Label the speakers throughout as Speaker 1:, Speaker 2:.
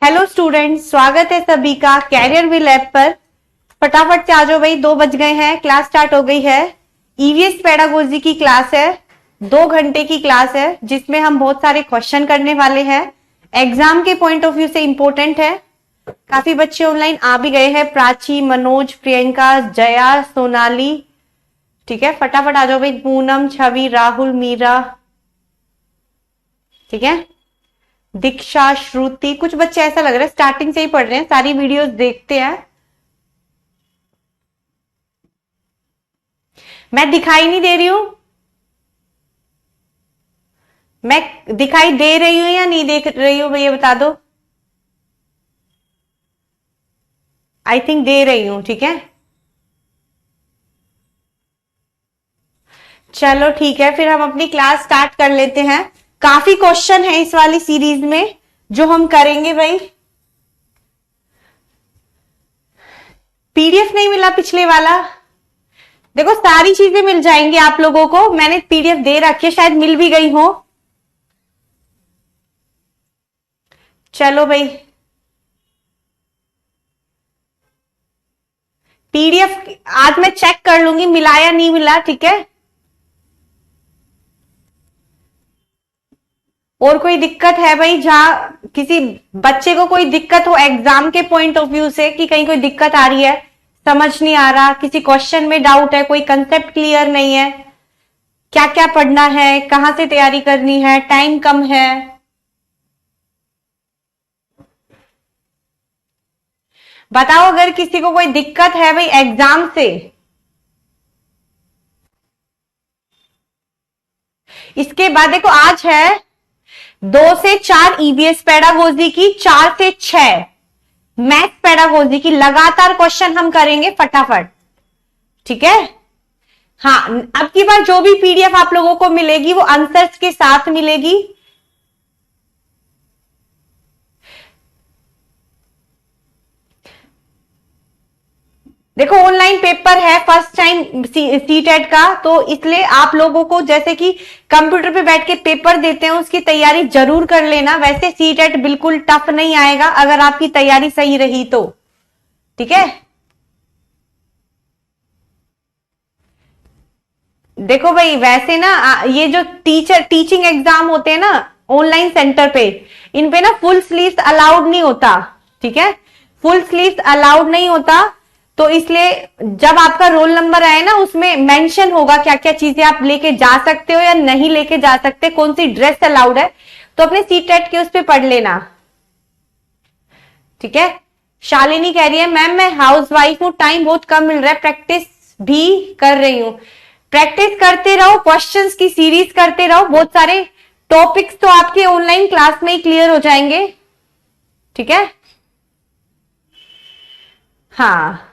Speaker 1: Hello students, स्वागत है सभी का कैरियर विल ऐप पर। फटाफट से आ जाओ भाई, 2 बज गए हैं, क्लास स्टार्ट हो गई है। ईवीएस पेडागोजी की क्लास है, 2 घंटे की क्लास है जिसमें हम बहुत सारे क्वेश्चन करने वाले हैं। एग्जाम के पॉइंट ऑफ व्यू से इंपॉर्टेंट है। काफी बच्चे ऑनलाइन आ भी गए हैं, प्राची, मनोज, प्रियंका, जया, सोनाली। ठीक है, फटाफट आ जाओ भाई, पूनम, छवि, राहुल, मीरा। ठीक है, दीक्षा, श्रुति। कुछ बच्चे ऐसा लग रहा है स्टार्टिंग से ही पढ़ रहे हैं, सारी वीडियोस देखते हैं। मैं दिखाई नहीं दे रही हूं? मैं दिखाई दे रही हूं या नहीं देख रही हूं भैया, बता दो। आई थिंक दे रही हूं। ठीक है, चलो ठीक है, फिर हम अपनी क्लास स्टार्ट कर लेते हैं। काफी क्वेश्चन है इस वाली सीरीज में जो हम करेंगे भाई। पीडीएफ नहीं मिला पिछले वाला? देखो, सारी चीजें मिल जाएंगी आप लोगों को, मैंने पीडीएफ दे रखी है, शायद मिल भी गई हो। चलो भाई, पीडीएफ आज मैं चेक कर लूंगी मिला या नहीं मिला। ठीक है, और कोई दिक्कत है भाई? जहां किसी बच्चे को कोई दिक्कत हो एग्जाम के पॉइंट ऑफ व्यू से, कि कहीं कोई दिक्कत आ रही है, समझ नहीं आ रहा, किसी क्वेश्चन में डाउट है, कोई कंसेप्ट क्लियर नहीं है, क्या क्या पढ़ना है, कहां से तैयारी करनी है, टाइम कम है, बताओ। अगर किसी को कोई दिक्कत है भाई एग्जाम से, इसके बाद देखो, आज है 2 से 4 ईवीएस पेडागोजी की, 4 से 6 मैथ पेडागोजी की। लगातार क्वेश्चन हम करेंगे फटाफट। ठीक है, हाँ, अब की बार जो भी पीडीएफ आप लोगों को मिलेगी वो आंसर्स के साथ मिलेगी। देखो, ऑनलाइन पेपर है फर्स्ट टाइम सीटेट का, तो इसलिए आप लोगों को जैसे कि कंप्यूटर पे बैठ के पेपर देते हैं उसकी तैयारी जरूर कर लेना। वैसे सीटेट बिल्कुल टफ नहीं आएगा अगर आपकी तैयारी सही रही तो। ठीक है, देखो भाई, वैसे ना ये जो टीचिंग एग्जाम होते हैं ना ऑनलाइन सेंटर पे, इन पे ना फुल स्लीव्स अलाउड नहीं होता। ठीक है, फुल स्लीव्स अलाउड नहीं होता, तो इसलिए जब आपका रोल नंबर आए ना उसमें मेंशन होगा क्या क्या चीजें आप लेके जा सकते हो या नहीं लेके जा सकते, कौन सी ड्रेस अलाउड है, तो अपने सीटेट के उस पर पढ़ लेना। ठीक है, शालिनी कह रही है मैम मैं हाउस वाइफ हूं, टाइम बहुत कम मिल रहा है, प्रैक्टिस भी कर रही हूं। प्रैक्टिस करते रहो, क्वेश्चंस की सीरीज करते रहो, बहुत सारे टॉपिक्स तो आपके ऑनलाइन क्लास में ही क्लियर हो जाएंगे। ठीक है, हाँ।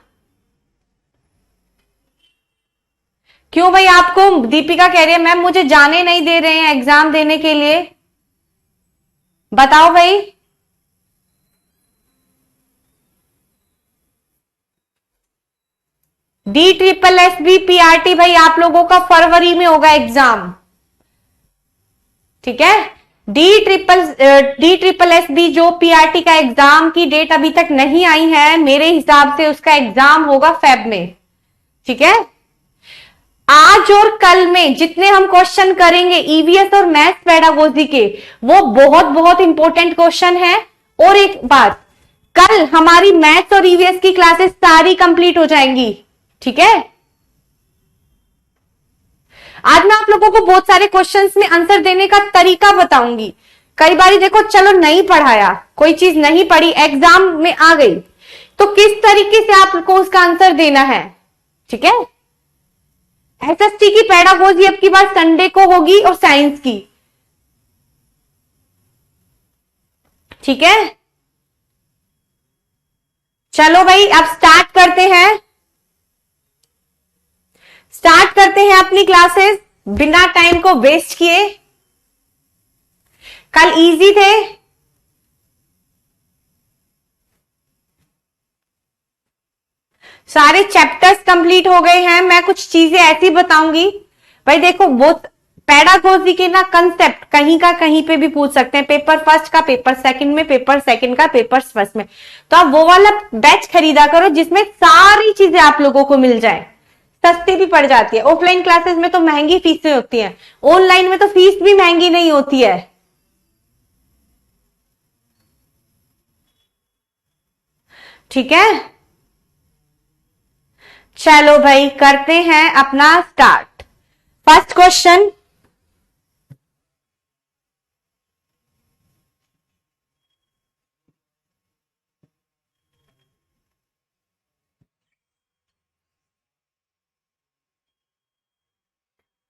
Speaker 1: क्यों भाई, आपको दीपिका कह रही है मैम मुझे जाने नहीं दे रहे हैं एग्जाम देने के लिए, बताओ भाई। DSSB-PRT भाई आप लोगों का फरवरी में होगा एग्जाम। ठीक है, DSSB जो पीआरटी का एग्जाम की डेट अभी तक नहीं आई है, मेरे हिसाब से उसका एग्जाम होगा फेब में। ठीक है, आज और कल में जितने हम क्वेश्चन करेंगे ईवीएस और मैथ पेडागोजी के, वो बहुत बहुत इंपॉर्टेंट क्वेश्चन है। और एक बात, कल हमारी मैथ्स और ईवीएस की क्लासेस सारी कंप्लीट हो जाएंगी। ठीक है, आज मैं आप लोगों को बहुत सारे क्वेश्चंस में आंसर देने का तरीका बताऊंगी। कई बार देखो, चलो नहीं पढ़ाया, कोई चीज नहीं पढ़ी, एग्जाम में आ गई, तो किस तरीके से आपको उसका आंसर देना है। ठीक है, एसएसटी की पेडागोजी अब की बार संडे को होगी और साइंस की। ठीक है, चलो भाई अब स्टार्ट करते हैं, अपनी क्लासेस बिना टाइम को वेस्ट किए। कल इजी थे, सारे चैप्टर्स कंप्लीट हो गए हैं। मैं कुछ चीजें ऐसी बताऊंगी भाई, देखो बहुत पेडागोजी के ना कंसेप्ट कहीं का कहीं पे भी पूछ सकते हैं, पेपर फर्स्ट का, पेपर सेकंड में, पेपर सेकंड का, पेपर फर्स्ट में। तो आप वो वाला बैच खरीदा करो जिसमें सारी चीजें आप लोगों को मिल जाए, सस्ती भी पड़ जाती है। ऑफलाइन क्लासेस में तो महंगी फीसें होती हैं, ऑनलाइन में तो फीस भी महंगी नहीं होती है। ठीक है, चलो भाई करते हैं अपना start. First question,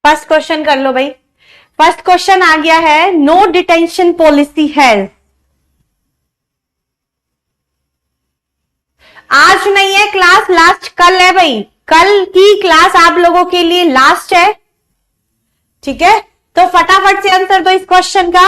Speaker 1: first question कर लो भाई। फर्स्ट क्वेश्चन आ गया है, नो डिटेंशन पॉलिसी है। आज नहीं है क्लास, लास्ट कल है भाई, कल की क्लास आप लोगों के लिए लास्ट है। ठीक है, तो फटाफट से आंसर दो इस क्वेश्चन का।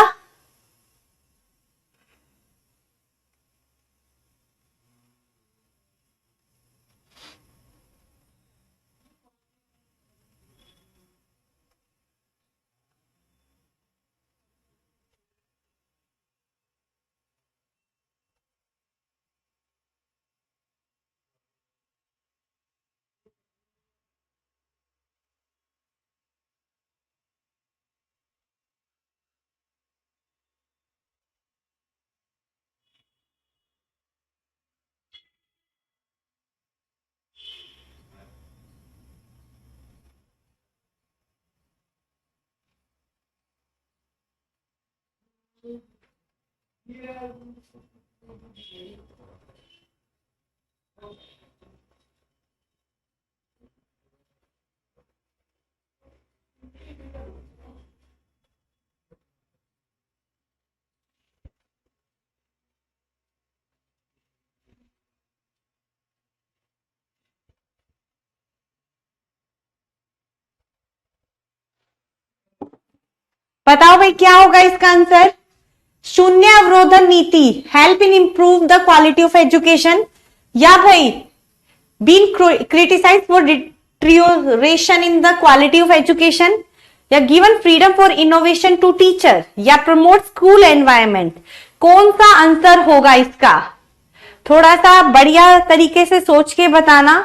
Speaker 1: बताओ भाई क्या होगा इसका आंसर। शून्य अवरोधन नीति help in improve the quality of education, या भाई been criticise for deterioration in the quality of education, या given freedom for innovation to teacher, या प्रमोट स्कूल एनवायरमेंट। कौन सा आंसर होगा इसका, थोड़ा सा बढ़िया तरीके से सोच के बताना।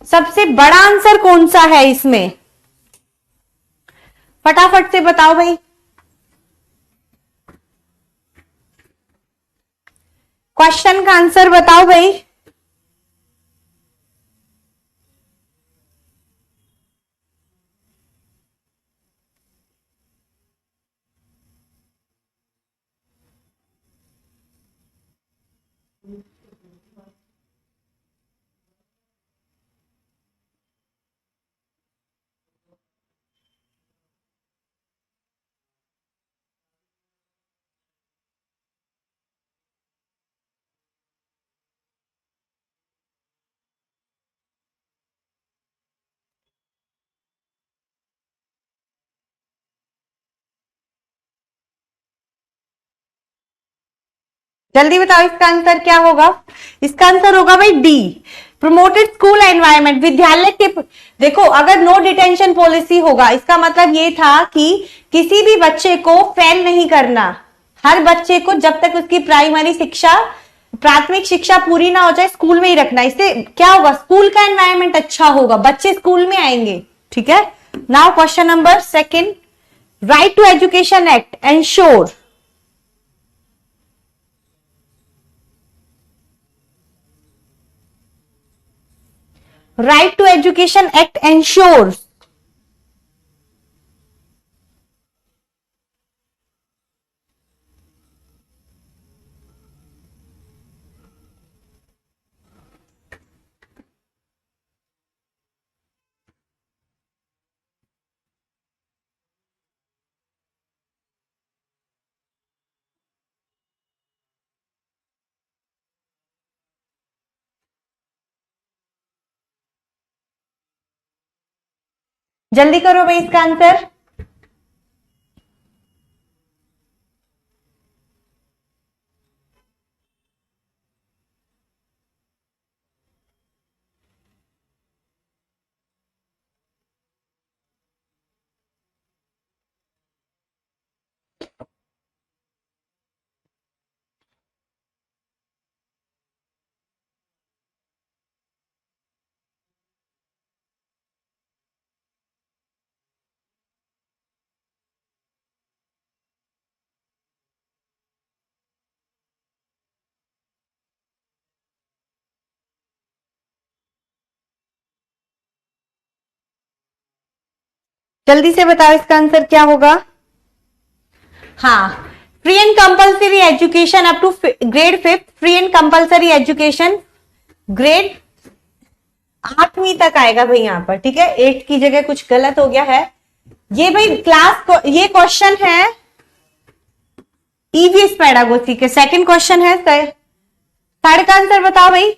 Speaker 1: सबसे बड़ा आंसर कौन सा है इसमें, फटाफट से बताओ भाई। क्वेश्चन का आंसर बताओ भाई। जल्दी बताओ इसका आंसर क्या होगा। इसका आंसर होगा भाई डी, प्रमोटेड स्कूल एनवायरनमेंट। विद्यालय के, देखो अगर नो डिटेंशन पॉलिसी होगा इसका मतलब ये था कि किसी भी बच्चे को फेल नहीं करना, हर बच्चे को जब तक उसकी प्राइमरी शिक्षा, प्राथमिक शिक्षा पूरी ना हो जाए स्कूल में ही रखना। इससे क्या होगा, स्कूल का एनवायरनमेंट अच्छा होगा, बच्चे स्कूल में आएंगे। ठीक है, now question number second, right to education act ensure, right to education act ensures, जल्दी करो भाई इसका आंसर। जल्दी से बताओ इसका आंसर क्या होगा। हाँ, free and compulsory education up to grade 5, free and compulsory education grade 8वीं तक आएगा भाई यहाँ पर, ठीक है। 8 की जगह कुछ गलत हो गया है ये भाई। ये क्वेश्चन है ईवीएस पेडागोजी के, सेकंड क्वेश्चन है। थर्ड का आंसर बताओ भाई।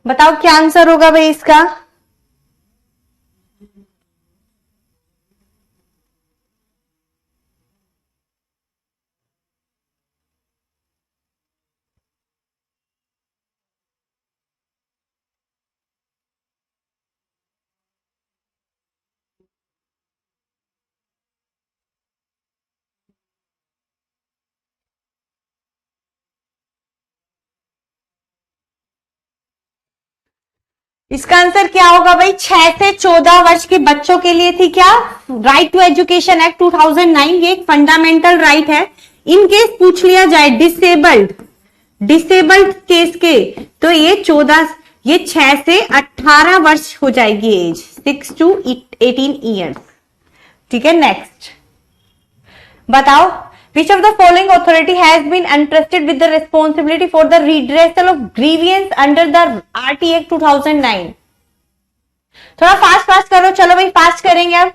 Speaker 1: बताओ क्या आंसर होगा भाई इसका। इसका आंसर क्या होगा भाई। 6 से 14 वर्ष के बच्चों के लिए थी क्या, राइट टू एजुकेशन एक्ट 2009। ये एक फंडामेंटल राइट है। इन केस पूछ लिया जाए डिसेबल्ड केस के, तो ये 14, ये 6 से 18 वर्ष हो जाएगी एज, 6 to 18 ईयर्स, ठीक है। नेक्स्ट बताओ, which of the following authority has been entrusted with the responsibility for the redressal of grievance under the RT Act 2009। थोड़ा फास्ट फास्ट करो, चलो भाई फास्ट करेंगे अब।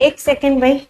Speaker 1: एक सेकेंड भाई।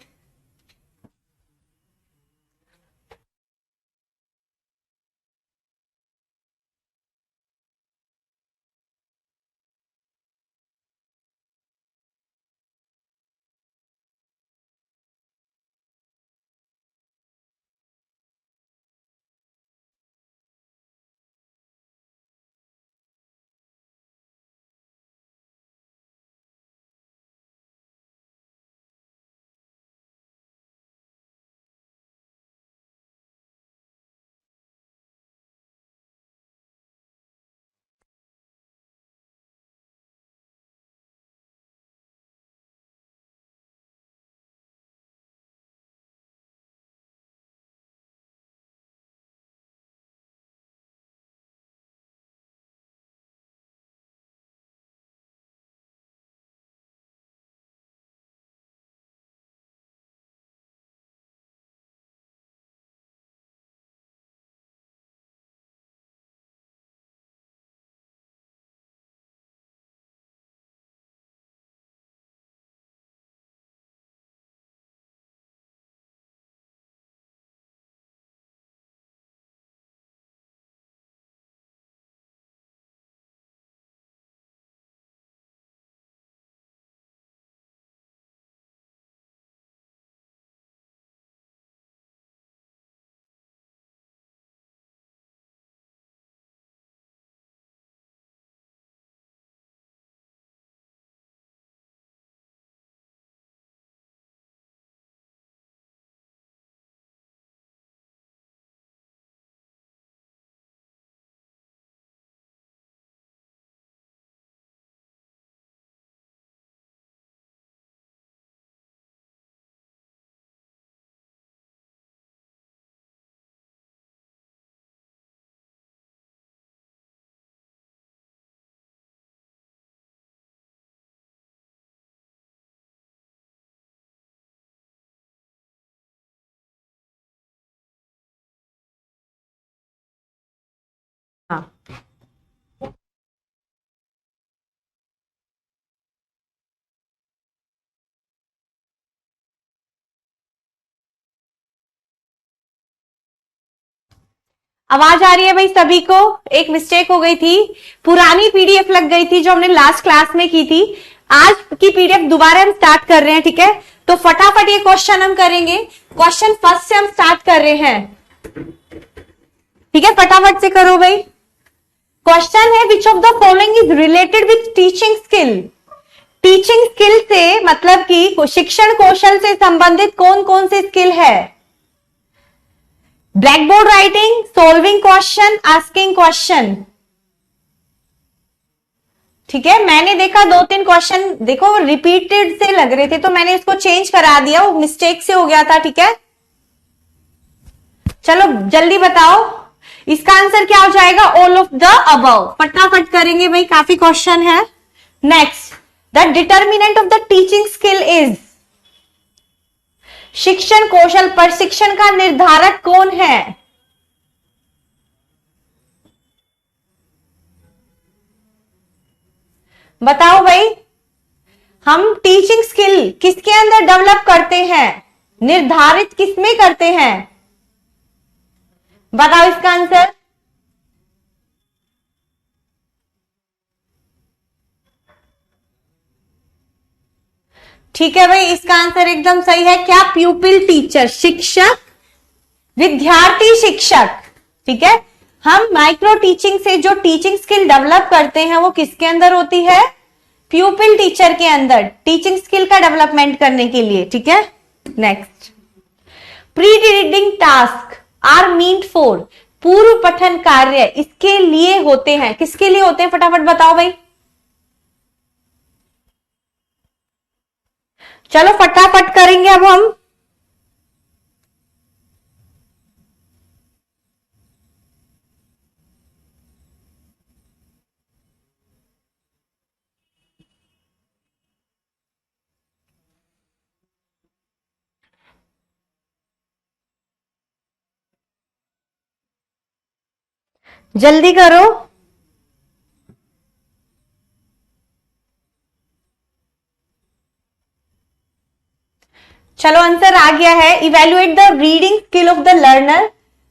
Speaker 1: हाँ, आवाज आ रही है भाई सभी को? एक मिस्टेक हो गई थी, पुरानी पीडीएफ लग गई थी जो हमने लास्ट क्लास में की थी। आज की पीडीएफ दोबारा हम स्टार्ट कर रहे हैं, ठीक है? तो फटाफट ये क्वेश्चन हम करेंगे। क्वेश्चन फर्स्ट से हम स्टार्ट कर रहे हैं, ठीक है? फटाफट से करो भाई। क्वेश्चन है, विच of the following is related with teaching skill? Teaching skill से मतलब कि शिक्षण कौशल से संबंधित कौन कौन सी स्किल है? Black board writing, solving question, asking question. ठीक है, मैंने देखा 2-3 क्वेश्चन देखो रिपीटेड से लग रहे थे तो मैंने इसको चेंज करा दिया, वो मिस्टेक से हो गया था, ठीक है? चलो जल्दी बताओ, इसका आंसर क्या हो जाएगा? All of the above. फटाफट करेंगे भाई, काफी क्वेश्चन है। Next, the determinant of the teaching skill is? शिक्षण कौशल प्रशिक्षण का निर्धारक कौन है? बताओ भाई, हम टीचिंग स्किल किसके अंदर डेवलप करते हैं, निर्धारित किसमें करते हैं? बताओ इसका आंसर। ठीक है भाई, इसका आंसर एकदम सही है। क्या? प्यूपिल टीचर, शिक्षक, विद्यार्थी शिक्षक। ठीक है, हम माइक्रो टीचिंग से जो टीचिंग स्किल डेवलप करते हैं वो किसके अंदर होती है? प्यूपिल टीचर के अंदर, टीचिंग स्किल का डेवलपमेंट करने के लिए, ठीक है? Next, pre reading task are meant for? पूर्व पठन कार्य इसके लिए होते हैं, किसके लिए होते हैं? फटाफट बताओ भाई। चलो फटाफट करेंगे अब हम। जल्दी करो। चलो आंसर आ गया है। Evaluate the reading skill of the learner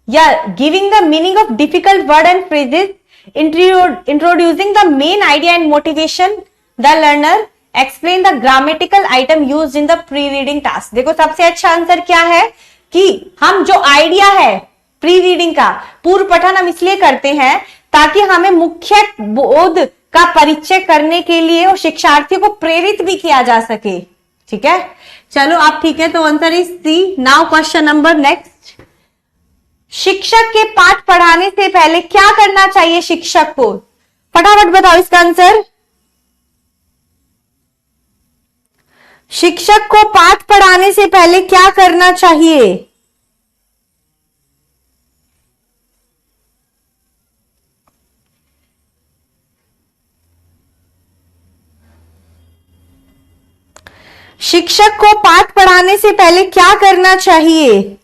Speaker 1: या giving the meaning of difficult word and phrases, introducing the main idea and motivation the learner, explain the grammatical item use in the pre reading task. देखो सबसे अच्छा answer क्या है कि हम जो idea है प्री रीडिंग का, पूर्व पठन हम इसलिए करते हैं ताकि हमें मुख्य बोध का परिचय करने के लिए और शिक्षार्थियों को प्रेरित भी किया जा सके, ठीक है? चलो आप ठीक है, तो answer is C. Now question number next, शिक्षक के पाठ पढ़ाने से पहले क्या करना चाहिए शिक्षक को? फटाफट बताओ इसका आंसर। शिक्षक को पाठ पढ़ाने से पहले क्या करना चाहिए? शिक्षक को पाठ पढ़ाने से पहले क्या करना चाहिए?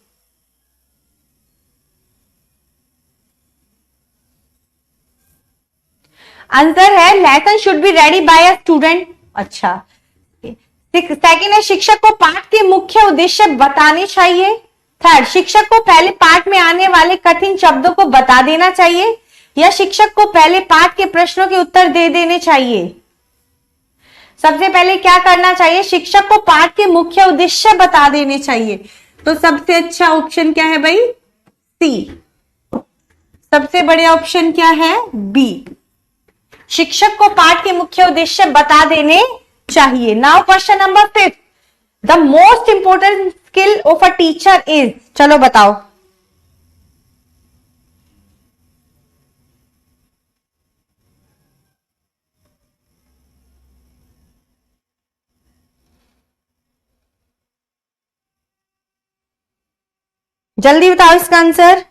Speaker 1: आंसर है lesson should be ready bye a student. अच्छा, सेकंड है शिक्षक को पाठ के मुख्य उद्देश्य बताने चाहिए। थर्ड, शिक्षक को पहले पाठ में आने वाले कठिन शब्दों को बता देना चाहिए, या शिक्षक को पहले पाठ के प्रश्नों के उत्तर दे देने चाहिए? सबसे पहले क्या करना चाहिए? शिक्षक को पाठ के मुख्य उद्देश्य बता देने चाहिए। तो सबसे अच्छा ऑप्शन क्या है भाई? सी। सबसे बढ़िया ऑप्शन क्या है? बी। शिक्षक को पाठ के मुख्य उद्देश्य बता देने चाहिए। Now question number 5, the most important skill of a teacher is? चलो बताओ। जल्दी बताओ इसका आंसर।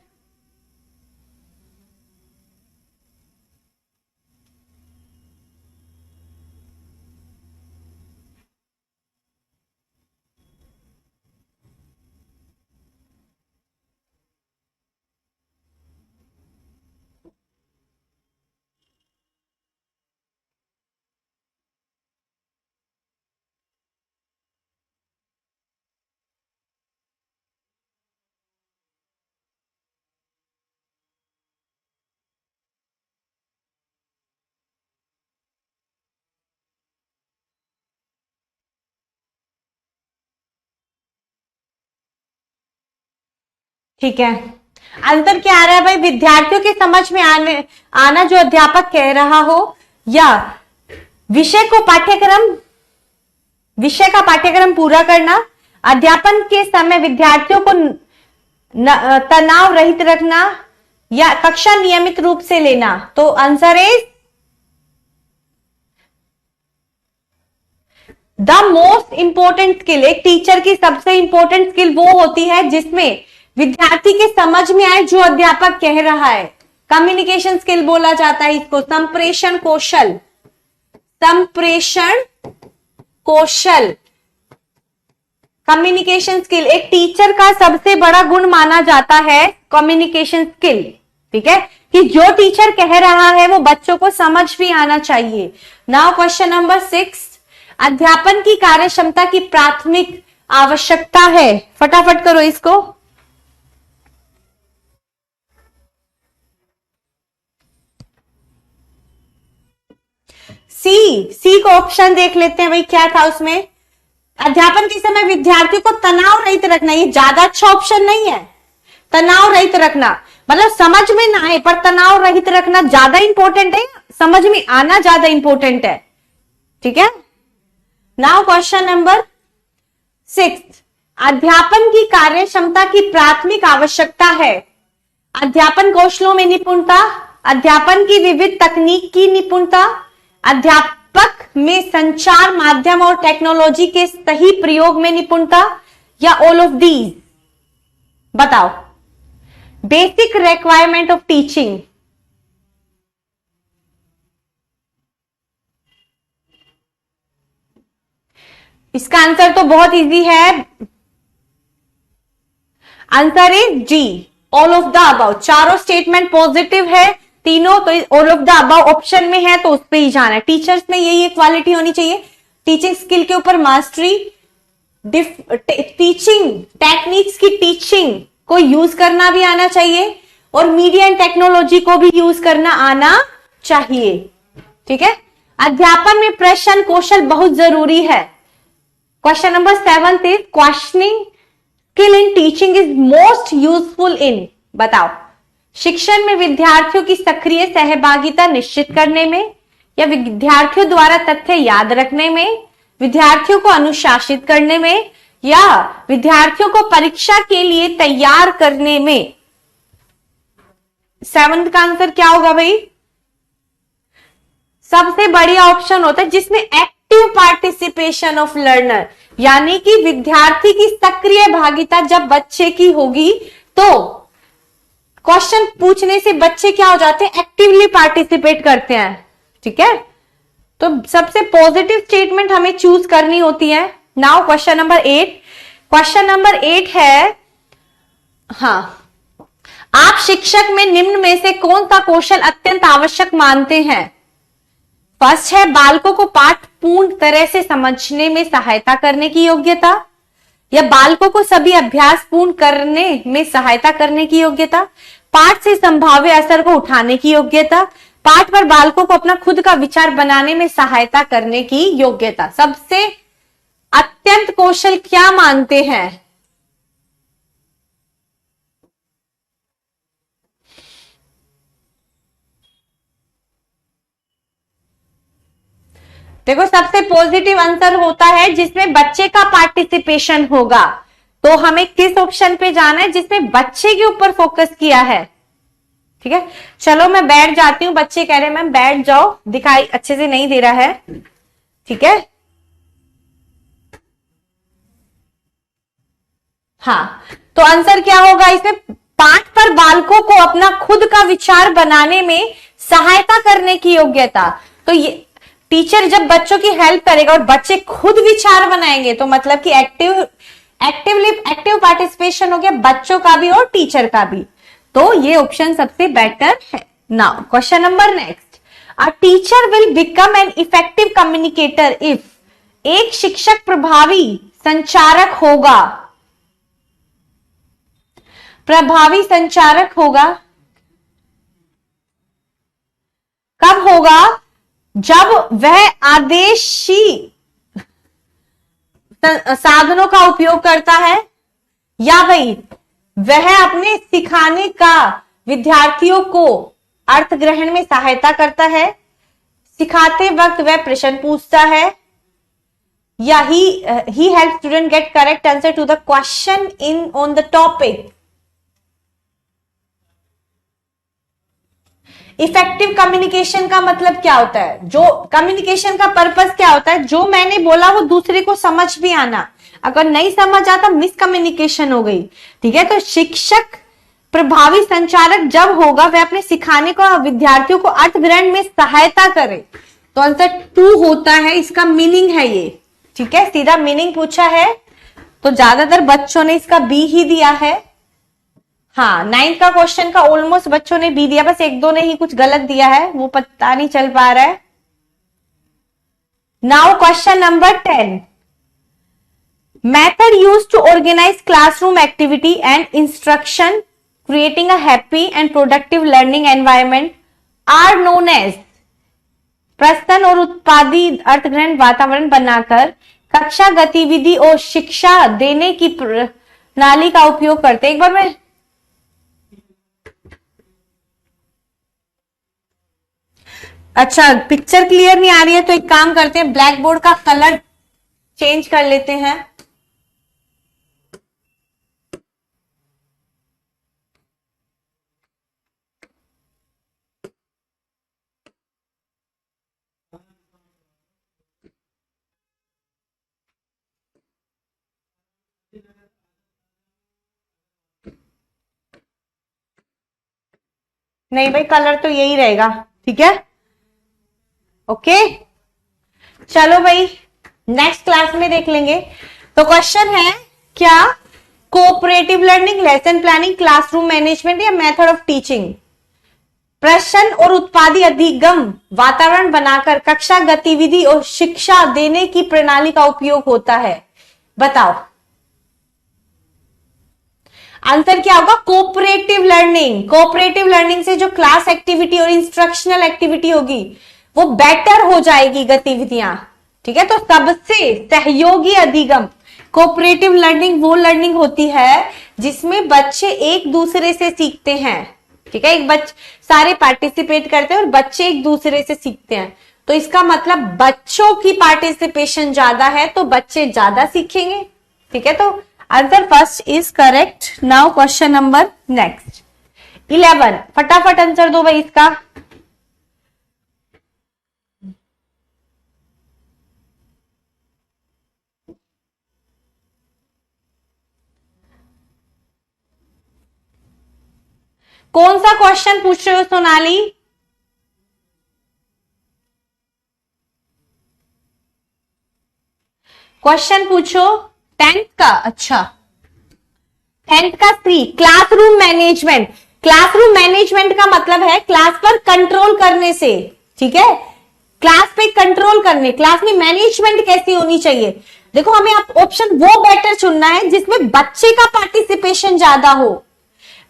Speaker 1: ठीक है, आंसर क्या आ रहा है भाई? विद्यार्थियों के समझ में आना जो अध्यापक कह रहा हो, या विषय का पाठ्यक्रम पूरा करना, अध्यापन के समय विद्यार्थियों को तनाव रहित रखना, या कक्षा नियमित रूप से लेना। तो answer is the most important skill. एक टीचर की सबसे इंपॉर्टेंट स्किल वो होती है जिसमें विद्यार्थी के समझ में आए जो अध्यापक कह रहा है। कम्युनिकेशन स्किल बोला जाता है इसको, संप्रेषण कौशल। संप्रेषण कौशल, कम्युनिकेशन स्किल एक टीचर का सबसे बड़ा गुण माना जाता है, कम्युनिकेशन स्किल। ठीक है, कि जो टीचर कह रहा है वो बच्चों को समझ भी आना चाहिए। नाउ क्वेश्चन नंबर 6, अध्यापन की कार्य क्षमता की प्राथमिक आवश्यकता है। फटाफट करो इसको। सी को ऑप्शन देख लेते हैं भाई, क्या था उसमें? अध्यापन के समय विद्यार्थियों को तनाव रहित रखना। ये ज्यादा अच्छा ऑप्शन नहीं है। तनाव रहित रखना मतलब समझ में ना आए पर तनाव रहित रखना ज्यादा इंपॉर्टेंट है, समझ में आना ज्यादा इंपॉर्टेंट है। ठीक है, नाउ क्वेश्चन नंबर 6, अध्यापन की कार्य क्षमता की प्राथमिक आवश्यकता है। अध्यापन कौशलों में निपुणता, अध्यापन की विविध तकनीक की निपुणता, अध्यापक में संचार माध्यम और टेक्नोलॉजी के सही प्रयोग में निपुणता, या ऑल ऑफ दीज। बताओ। Basic requirement of teaching. इसका आंसर तो बहुत इजी है, answer is G, all of the above. चारों स्टेटमेंट पॉजिटिव है तीनों, तो all of the above option में है तो उस पे ही जाना है। टीचर्स में यही क्वालिटी होनी चाहिए, टीचिंग स्किल के ऊपर मास्टरी, टीचिंग टेक्निक्स की टीचिंग को यूज करना भी आना चाहिए, और मीडिया एंड टेक्नोलॉजी को भी यूज करना आना चाहिए। ठीक है, अध्यापन में प्रश्न कौशल बहुत जरूरी है। Question number 7 is questioning skill in teaching is most useful in. बताओ। शिक्षण में विद्यार्थियों की सक्रिय सहभागिता निश्चित करने में, या विद्यार्थियों द्वारा तथ्य याद रखने में, विद्यार्थियों को अनुशासित करने में, या विद्यार्थियों को परीक्षा के लिए तैयार करने में। 7th का आंसर क्या होगा भाई? सबसे बढ़िया ऑप्शन होता है जिसमें एक्टिव पार्टिसिपेशन ऑफ लर्नर, यानी कि विद्यार्थी की सक्रिय भागिता जब बच्चे की होगी तो क्वेश्चन पूछने से बच्चे क्या हो जाते हैं? एक्टिवली पार्टिसिपेट करते हैं। ठीक है, तो सबसे पॉजिटिव स्टेटमेंट हमें चूज करनी होती है। Now question number 8। Question number 8 है, हाँ, आप शिक्षक में निम्न में से कौन सा कौशल अत्यंत आवश्यक मानते हैं? फर्स्ट है बालकों को पाठ पूर्ण तरह से समझने में सहायता करने की योग्यता, या बालकों को सभी अभ्यास पूर्ण करने में सहायता करने की योग्यता, पाठ से संभाव्य असर को उठाने की योग्यता, पाठ पर बालकों को अपना खुद का विचार बनाने में सहायता करने की योग्यता। सबसे अत्यंत कौशल क्या मानते हैं? देखो, सबसे पॉजिटिव आंसर होता है जिसमें बच्चे का पार्टिसिपेशन होगा। तो हमें किस ऑप्शन पे जाना है? जिसमें बच्चे के ऊपर फोकस किया है। ठीक है, चलो मैं बैठ जाती हूँ। बच्चे कह रहे हैं मैम बैठ जाओ, दिखाई अच्छे से नहीं दे रहा है। ठीक है, हाँ, तो आंसर क्या होगा इसमें? पाठ पर बालकों को अपना खुद का विचार बनाने में सहायता करने की योग्यता। तो ये टीचर जब बच्चों की हेल्प करेगा और बच्चे खुद विचार बनाएंगे तो मतलब कि एक्टिव पार्टिसिपेशन हो गया बच्चों का भी और टीचर का भी। तो ये ऑप्शन सबसे बेटर है। Now question number next, a teacher will become an effective communicator if. एक शिक्षक प्रभावी संचारक होगा। प्रभावी संचारक होगा कब होगा? जब वह आदेशी साधनों का उपयोग करता है, या भाई वह अपने सिखाने का विद्यार्थियों को अर्थ ग्रहण में सहायता करता है। सिखाते वक्त वह प्रश्न पूछता है, या ही help student get correct answer to the question in on the topic. Effective communication का मतलब क्या होता है? जो कम्युनिकेशन का पर्पस क्या होता है? जो मैंने बोला वो दूसरे को समझ भी आना। अगर नहीं समझ आता, मिसकम्युनिकेशन हो गई। ठीक है, तो शिक्षक प्रभावी संचारक जब होगा वह अपने सिखाने को विद्यार्थियों को अर्थ ग्रहण में सहायता करे। तो आंसर 2 होता है, इसका मीनिंग है ये। ठीक है, सीधा मीनिंग पूछा है तो ज्यादातर बच्चों ने इसका बी ही दिया है। हाँ, 9th का क्वेश्चन का ऑलमोस्ट बच्चों ने बी दिया, बस 1-2 ने ही कुछ गलत दिया है, वो पता नहीं चल पा रहा है। Now question number 10, method used to organize classroom activity and instruction creating a happy and productive learning environment are known as। प्रश्न और उत्पादी अर्थग्रहण वातावरण बनाकर कक्षा गतिविधि और शिक्षा देने की प्रणाली का उपयोग करते। एक बार मैं अच्छा, पिक्चर क्लियर नहीं आ रही है तो एक काम करते हैं, ब्लैक बोर्ड का कलर चेंज कर लेते हैं। नहीं भाई, कलर तो यही रहेगा। ठीक है, ओके, चलो भाई नेक्स्ट क्लास में देख लेंगे। तो क्वेश्चन है क्या? Cooperative learning, lesson planning, classroom management या मेथड ऑफ टीचिंग। प्रश्न और उत्पादी अधिगम वातावरण बनाकर कक्षा गतिविधि और शिक्षा देने की प्रणाली का उपयोग होता है। बताओ आंसर क्या होगा? Cooperative learning. कोऑपरेटिव लर्निंग से जो क्लास एक्टिविटी और इंस्ट्रक्शनल एक्टिविटी होगी वो बेटर हो जाएगी गतिविधियां। ठीक है, तो सबसे सहयोगी अधिगम, कोऑपरेटिव लर्निंग वो लर्निंग होती है जिसमें बच्चे एक दूसरे से सीखते हैं। ठीक है, सारे पार्टिसिपेट करते हैं और बच्चे एक दूसरे से सीखते हैं। तो इसका मतलब बच्चों की पार्टिसिपेशन ज्यादा है तो बच्चे ज्यादा सीखेंगे। ठीक है, तो answer first is correct. Now question number next 11, फटाफट आंसर दो भाई इसका। कौन सा क्वेश्चन पूछ रहे हो सोनाली? क्वेश्चन पूछो 10th का। अच्छा, 10th का 3, क्लासरूम मैनेजमेंट। क्लासरूम मैनेजमेंट का मतलब है क्लास पर कंट्रोल करने से। ठीक है, क्लास पे कंट्रोल करने, क्लास में मैनेजमेंट कैसी होनी चाहिए। देखो, हमें आप ऑप्शन वो बेटर चुनना है जिसमें बच्चे का पार्टिसिपेशन ज्यादा हो,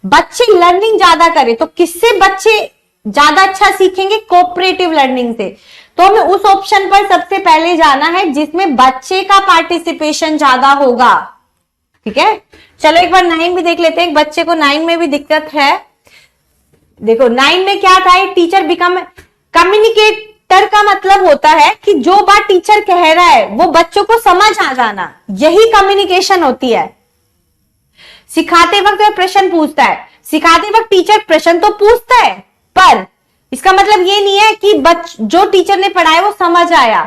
Speaker 1: बच्चे लर्निंग ज्यादा करें। तो किससे बच्चे ज्यादा अच्छा सीखेंगे? कोऑपरेटिव लर्निंग से। तो हमें उस ऑप्शन पर सबसे पहले जाना है जिसमें बच्चे का पार्टिसिपेशन ज्यादा होगा। ठीक है, चलो एक बार 9 भी देख लेते हैं। बच्चे को 9 में भी दिक्कत है। देखो 9 में क्या था? टीचर बिकम कम्युनिकेटर का मतलब होता है कि जो बात टीचर कह रहा है वो बच्चों को समझ आ जाना, यही कम्युनिकेशन होती है। सिखाते वक्त वह प्रश्न पूछता है। सिखाते वक्त टीचर प्रश्न तो पूछता है, पर इसका मतलब ये नहीं है कि जो टीचर ने पढ़ाया वो समझ आया।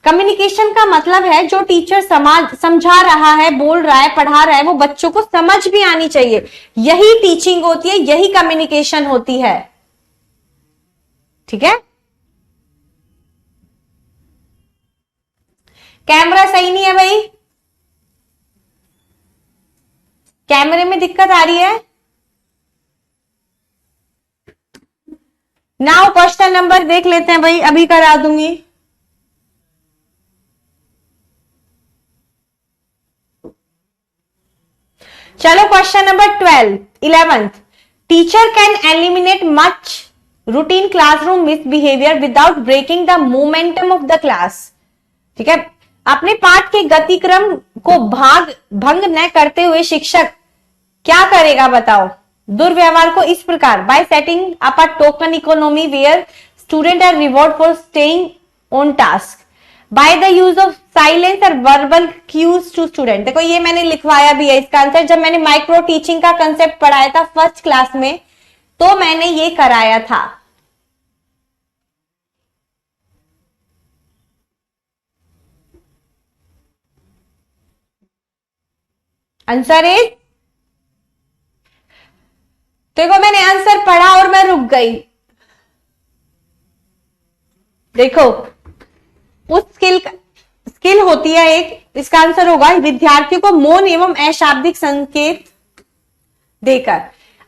Speaker 1: कम्युनिकेशन का मतलब है जो टीचर समझा रहा है, बोल रहा है, पढ़ा रहा है, वो बच्चों को समझ भी आनी चाहिए। यही टीचिंग होती है, यही कम्युनिकेशन होती है। ठीक है, कैमरा सही नहीं है भाई, कैमरे में दिक्कत आ रही है। नाउ क्वेश्चन नंबर देख लेते हैं भाई, अभी करा दूंगी। चलो question number 12, 11th, teacher can eliminate much routine classroom misbehaviour without breaking the momentum of the class. ठीक है, अपने पाठ के गतिक्रम को भंग न करते हुए शिक्षक क्या करेगा बताओ? दुर्व्यवहार को इस प्रकार, by setting up a token economy where student are reward for staying on task, by the use of silence और वर्बल क्यूज टू स्टूडेंट। देखो ये मैंने लिखवाया भी है इसका आंसर, जब मैंने माइक्रो टीचिंग का कंसेप्ट पढ़ाया था फर्स्ट क्लास में तो मैंने ये कराया था। आंसर इज, देखो मैंने आंसर पढ़ा और मैं रुक गई। देखो उस स्किल होती है एक, इसका आंसर होगा विद्यार्थियों को मौन एवं अशाब्दिक संकेत देकर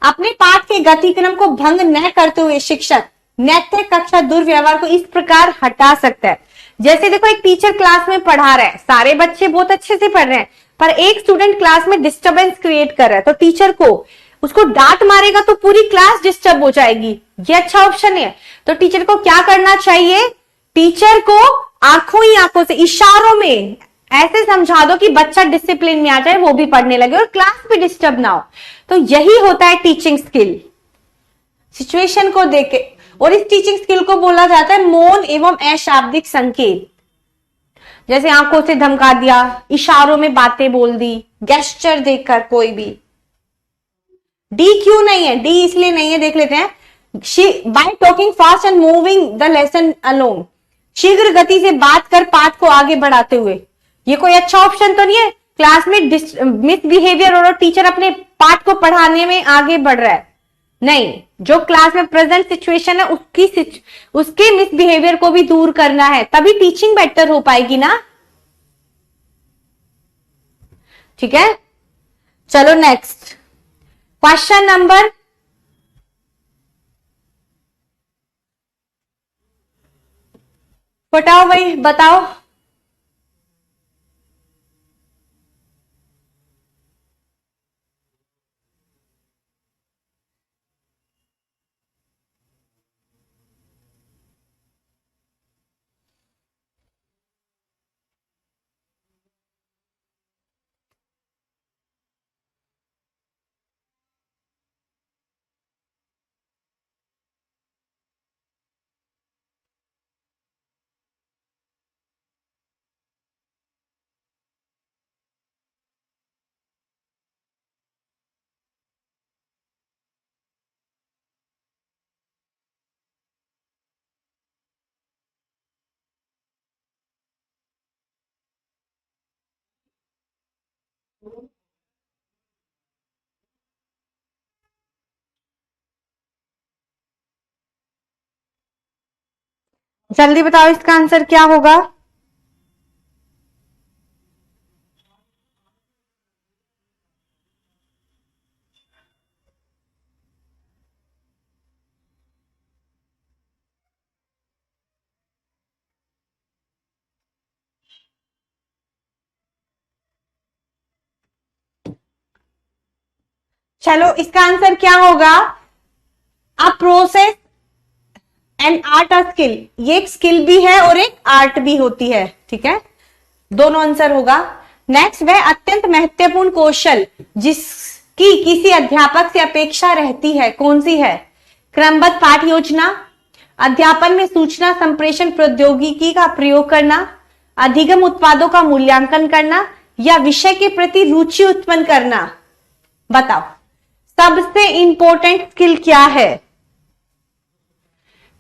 Speaker 1: अपने पाठ के गतिक्रम को भंग न करते हुए शिक्षक नैतिक कक्षा दुर्व्यवहार को इस प्रकार हटा सकता है। जैसे देखो एक टीचर क्लास में पढ़ा रहा है, सारे बच्चे बहुत अच्छे से पढ़ रहे हैं, पर एक स्टूडेंट क्लास में डिस्टरबेंस क्रिएट कर रहा है, तो टीचर को उसको डांट मारेगा तो पूरी क्लास डिस्टर्ब हो जाएगी। ये अच्छा ऑप्शन है। तो टीचर को क्या करना चाहिए? टीचर को आंखों ही आंखों से, इशारों में ऐसे समझा दो कि बच्चा डिसिप्लिन में आ जाए, वो भी पढ़ने लगे और क्लास भी डिस्टर्ब ना हो। तो यही होता है टीचिंग स्किल, सिचुएशन को देखे। और इस टीचिंग स्किल को बोला जाता है मौन एवं अशाब्दिक संकेत। जैसे आंखों से धमका दिया, इशारों में बातें बोल दी, गेस्चर देखकर कोई भी। डी क्यों नहीं है? डी इसलिए नहीं है, देख लेते हैं। Bye talking fast and moving the lesson along, शीघ्र गति से बात कर पाठ को आगे बढ़ाते हुए। ये कोई अच्छा ऑप्शन तो नहीं है। क्लास में मिसबिहेवियर और टीचर अपने पाठ को पढ़ाने में आगे बढ़ रहा है, नहीं, जो क्लास में प्रेजेंट सिचुएशन है उसके मिसबिहेवियर को भी दूर करना है, तभी टीचिंग बेटर हो पाएगी ना। ठीक है, चलो नेक्स्ट क्वेश्चन नंबर, बताओ भाई बताओ। जल्दी बताओ इसका आंसर क्या होगा? चलो इसका आंसर क्या होगा? A process and art a skill. ये एक स्किल भी है और एक आर्ट भी होती है, ठीक है, दोनों आंसर होगा। नेक्स्ट, वह अत्यंत महत्वपूर्ण कौशल जिसकी किसी अध्यापक से अपेक्षा रहती है, कौन सी है? क्रमबद्ध पाठ योजना, अध्यापन में सूचना संप्रेषण प्रौद्योगिकी का प्रयोग करना, अधिगम उत्पादों का मूल्यांकन करना, या विषय के प्रति रुचि उत्पन्न करना। बताओ सबसे इंपॉर्टेंट स्किल क्या है?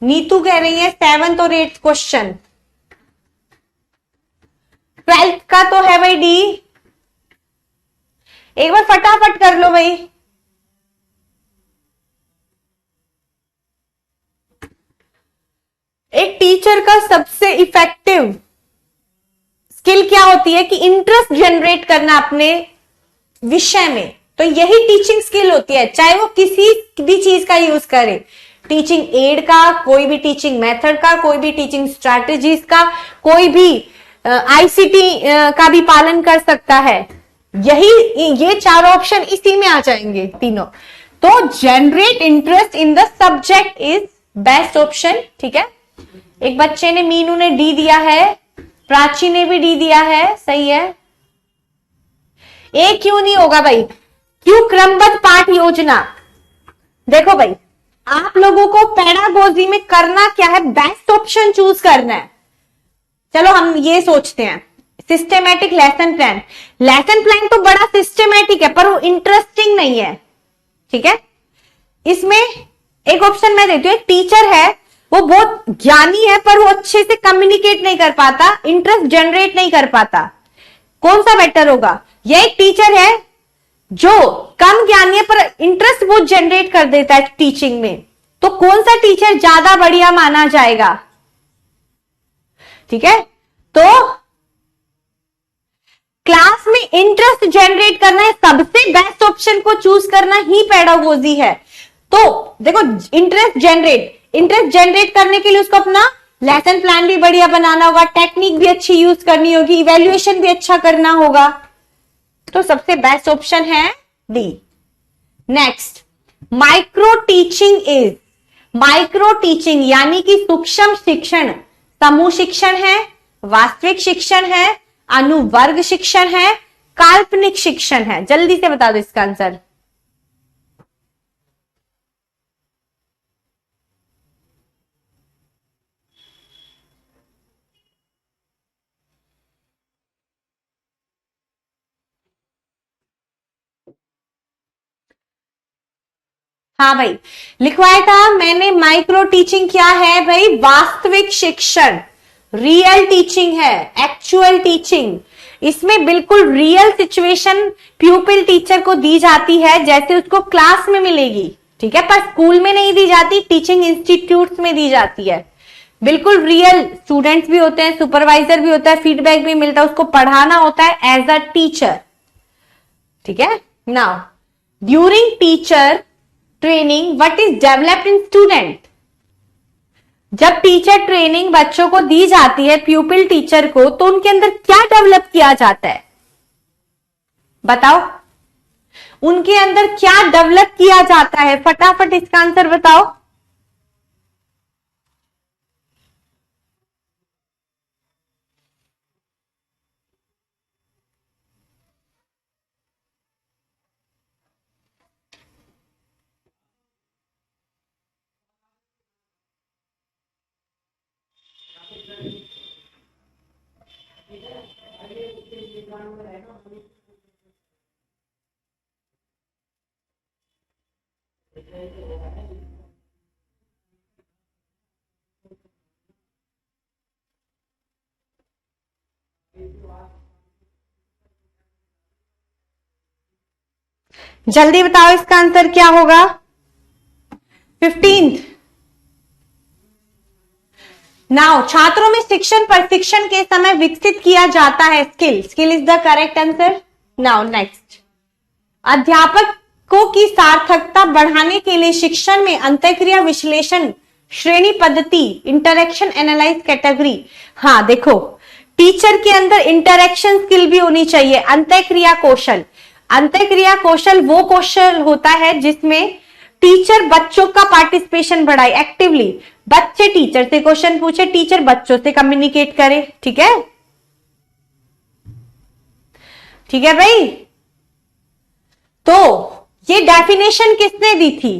Speaker 1: नीतू कह रही है 7th और 8th क्वेश्चन, 12th का तो है भाई डी। एक बार फटाफट कर लो भाई। एक टीचर का सबसे इफेक्टिव स्किल क्या होती है? कि इंटरेस्ट जनरेट करना अपने विषय में। तो यही टीचिंग स्किल होती है, चाहे वो किसी भी चीज का यूज करे, टीचिंग एड का, कोई भी टीचिंग मेथड का, कोई भी टीचिंग स्ट्रैटेजीज का, कोई भी आईसीटी का भी पालन कर सकता है। ये 4 ऑप्शन इसी में आ जाएंगे तीनों। तो generate interest in the subject is best option, ठीक है। एक बच्चे ने, मीनू ने डी दिया है, प्राची ने भी डी दिया है, सही है। ए क्यों नहीं होगा भाई? क्यों क्रमबद्ध पाठ योजना? देखो भाई, आप लोगों को पेडागोजी में करना क्या है, बेस्ट ऑप्शन चूज करना है। चलो हम ये सोचते हैं, systematic lesson plan. Lesson plan तो बड़ा सिस्टेमेटिक है पर वो इंटरेस्टिंग नहीं है, ठीक है। इसमें एक ऑप्शन मैं देती हूँ, एक टीचर है, वो बहुत ज्ञानी है पर वो अच्छे से कम्युनिकेट नहीं कर पाता, इंटरेस्ट जनरेट नहीं कर पाता। कौन सा बेटर होगा? ये एक टीचर है जो कम ज्ञानी है पर इंटरेस्ट वो जनरेट कर देता है टीचिंग में, तो कौन सा टीचर ज्यादा बढ़िया माना जाएगा? ठीक है, तो क्लास में इंटरेस्ट जनरेट करना है, सबसे बेस्ट ऑप्शन को चूज करना ही पेडागोजी है। तो देखो, इंटरेस्ट जनरेट करने के लिए उसको अपना लेसन प्लान भी बढ़िया बनाना होगा, टेक्निक भी अच्छी यूज करनी होगी, इवेल्युएशन भी अच्छा करना होगा। तो सबसे बेस्ट ऑप्शन है डी। नेक्स्ट, माइक्रो टीचिंग यानी कि सूक्ष्म शिक्षण, समूह शिक्षण है, वास्तविक शिक्षण है, अनुवर्ग शिक्षण है, काल्पनिक शिक्षण है। जल्दी से बता दो इसका आंसर। हाँ भाई, लिखवाया था मैंने। माइक्रो टीचिंग क्या है भाई? वास्तविक शिक्षण, रियल टीचिंग है, एक्चुअल टीचिंग। इसमें बिल्कुल रियल सिचुएशन प्यूपिल टीचर को दी जाती है जैसे उसको क्लास में मिलेगी, ठीक है, पर स्कूल में नहीं दी जाती, टीचिंग इंस्टीट्यूट्स में दी जाती है। बिल्कुल रियल स्टूडेंट्स भी होते हैं, सुपरवाइजर भी होता है, फीडबैक भी मिलता है, उसको पढ़ाना होता है एज अ टीचर, ठीक है। Now during teacher training what is developed in student? जब टीचर ट्रेनिंग बच्चों को दी जाती है, प्यूपिल टीचर को, तो उनके अंदर क्या डेवलप किया जाता है? बताओ, उनके अंदर क्या डेवलप किया जाता है? फटाफट इसका आंसर बताओ। जल्दी बताओ इसका आंसर क्या होगा? 15th। नाउ छात्रों में शिक्षण प्रशिक्षण के समय विकसित किया जाता है skill is the correct answer. Now next, अध्यापकों की सार्थकता बढ़ाने के लिए शिक्षण में अंतःक्रिया विश्लेषण, श्रेणी पद्धति, इंटरेक्शन एनालाइज कैटेगरी। हाँ देखो, टीचर के अंदर इंटरेक्शन स्किल भी होनी चाहिए, अंतःक्रिया कौशल। अंतःक्रिया कौशल वो कौशल होता है जिसमें टीचर बच्चों का पार्टिसिपेशन बढ़ाए एक्टिवली, बच्चे टीचर से क्वेश्चन पूछे, टीचर बच्चों से कम्युनिकेट करे, ठीक है, ठीक है भाई। तो ये डेफिनेशन किसने दी थी?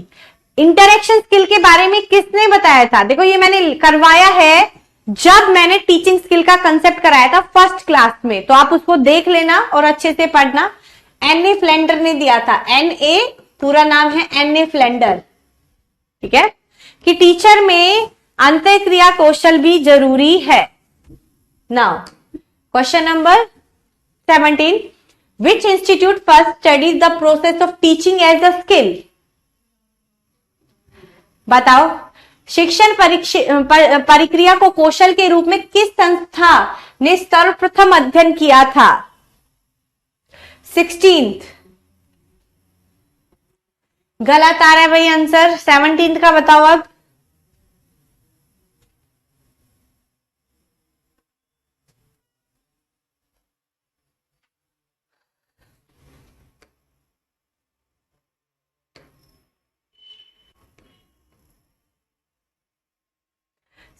Speaker 1: इंटरेक्शन स्किल के बारे में किसने बताया था? देखो, ये मैंने करवाया है जब मैंने टीचिंग स्किल का कंसेप्ट कराया था फर्स्ट क्लास में, तो आप उसको देख लेना और अच्छे से पढ़ना। एन.ए. फ्लेंडर ने दिया था, एन.ए. पूरा नाम है एन.ए. फ्लेंडर, ठीक है, कि टीचर में अंतःक्रिया कौशल भी जरूरी है। Now question number 17, which institute first studies the process of teaching as a skill? बताओ, शिक्षण प्रक्रिया को कौशल के रूप में किस संस्था ने सर्वप्रथम अध्ययन किया था? 16th। गलत आ रहा है भाई आंसर, 17th का बताओ अब।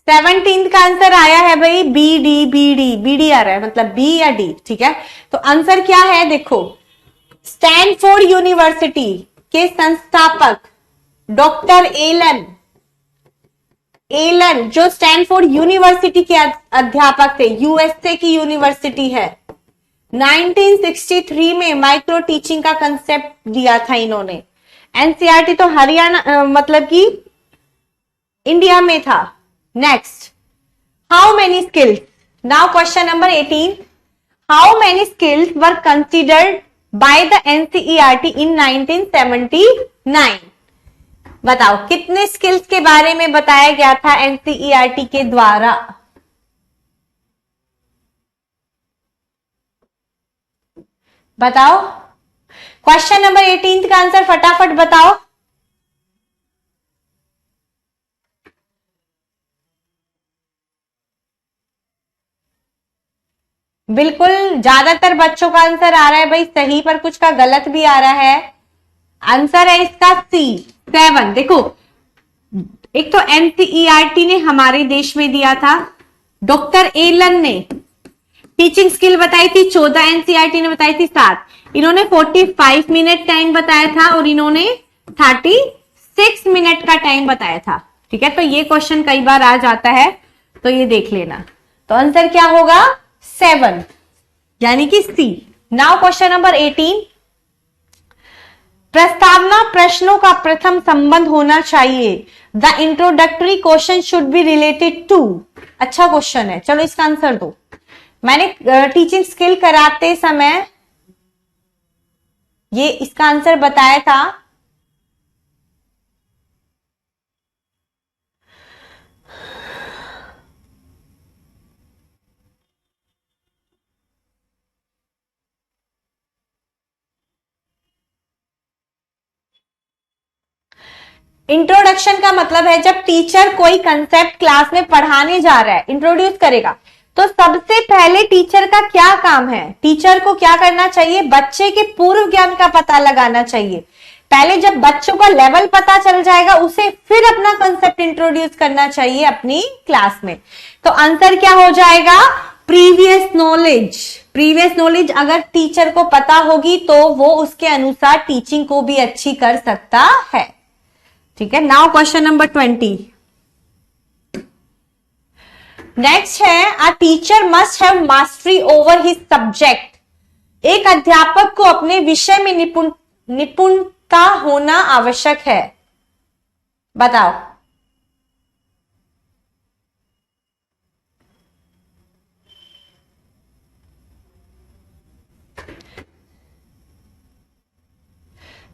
Speaker 1: सेवनटीन्थ का आंसर आया है भाई बी डी आ रहा है, मतलब बी या डी, ठीक है। तो आंसर क्या है देखो, स्टैनफोर्ड यूनिवर्सिटी के संस्थापक डॉक्टर एलन जो स्टैनफोर्ड यूनिवर्सिटी के अध्यापक थे, यूएसए की यूनिवर्सिटी है, 1963 में माइक्रो टीचिंग का कंसेप्ट दिया था इन्होंने। एनसीईआरटी तो हरियाणा मतलब कि इंडिया में था। Next, how many skills, now question number 18, how many skills were considered by the NCERT in 1979? बताओ कितने स्किल्स के बारे में बताया गया था एनसीईआरटी के द्वारा? बताओ, क्वेश्चन नंबर 18 का आंसर फटाफट बताओ। बिल्कुल, ज्यादातर बच्चों का आंसर आ रहा है भाई सही, पर कुछ का गलत भी आ रहा है। आंसर है इसका सी, 7। देखो, एक तो एनसीईआरटी ने हमारे देश में दिया था, डॉक्टर एलन ने टीचिंग स्किल बताई थी 14, एनसीईआरटी ने बताई थी 7। इन्होंने 45 मिनट टाइम बताया था और इन्होंने 36 मिनट का टाइम बताया था। ठीक है, तो ये क्वेश्चन कई बार आ जाता है, तो ये देख लेना। तो आंसर क्या होगा? 7, यानी कि सी। नाउ क्वेश्चन नंबर 18, प्रस्तावना प्रश्नों का प्रथम संबंध होना चाहिए। The introductory question should be related to. अच्छा क्वेश्चन है, चलो इसका आंसर दो। मैंने टीचिंग स्किल कराते समय ये इसका आंसर बताया था। इंट्रोडक्शन का मतलब है जब टीचर कोई कंसेप्ट क्लास में पढ़ाने जा रहा है, इंट्रोड्यूस करेगा, तो सबसे पहले टीचर का क्या काम है? टीचर को क्या करना चाहिए? बच्चे के पूर्व ज्ञान का पता लगाना चाहिए। पहले जब बच्चों का लेवल पता चल जाएगा, उसे फिर अपना कंसेप्ट इंट्रोड्यूस करना चाहिए अपनी क्लास में। तो आंसर क्या हो जाएगा? Previous knowledge. प्रीवियस नॉलेज अगर टीचर को पता होगी तो वो उसके अनुसार टीचिंग को भी अच्छी कर सकता है। ठीक है, नाउ क्वेश्चन नंबर 20। नेक्स्ट है, a teacher must have mastery over his subject. एक अध्यापक को अपने विषय में निपुणता होना आवश्यक है। बताओ।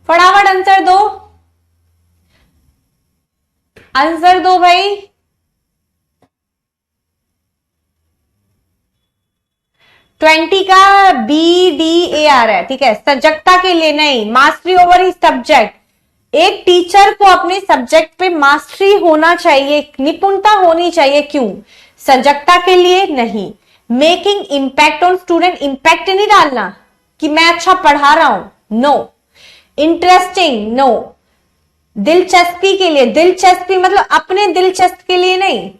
Speaker 1: फटाफट आंसर दो, आंसर दो भाई। ट्वेंटी का बी डी ए आ रहा है। ठीक है, सजगता के लिए नहीं, मास्टरी ओवर ही सब्जेक्ट। एक टीचर को अपने सब्जेक्ट पे मास्टरी होना चाहिए, निपुणता होनी चाहिए। क्यों? सजगता के लिए नहीं। Making impact on student, impact नहीं डालना कि मैं अच्छा पढ़ा रहा हूं, नो। Interesting, no. दिलचस्पी के लिए, दिलचस्पी मतलब अपने दिलचस्प के लिए नहीं।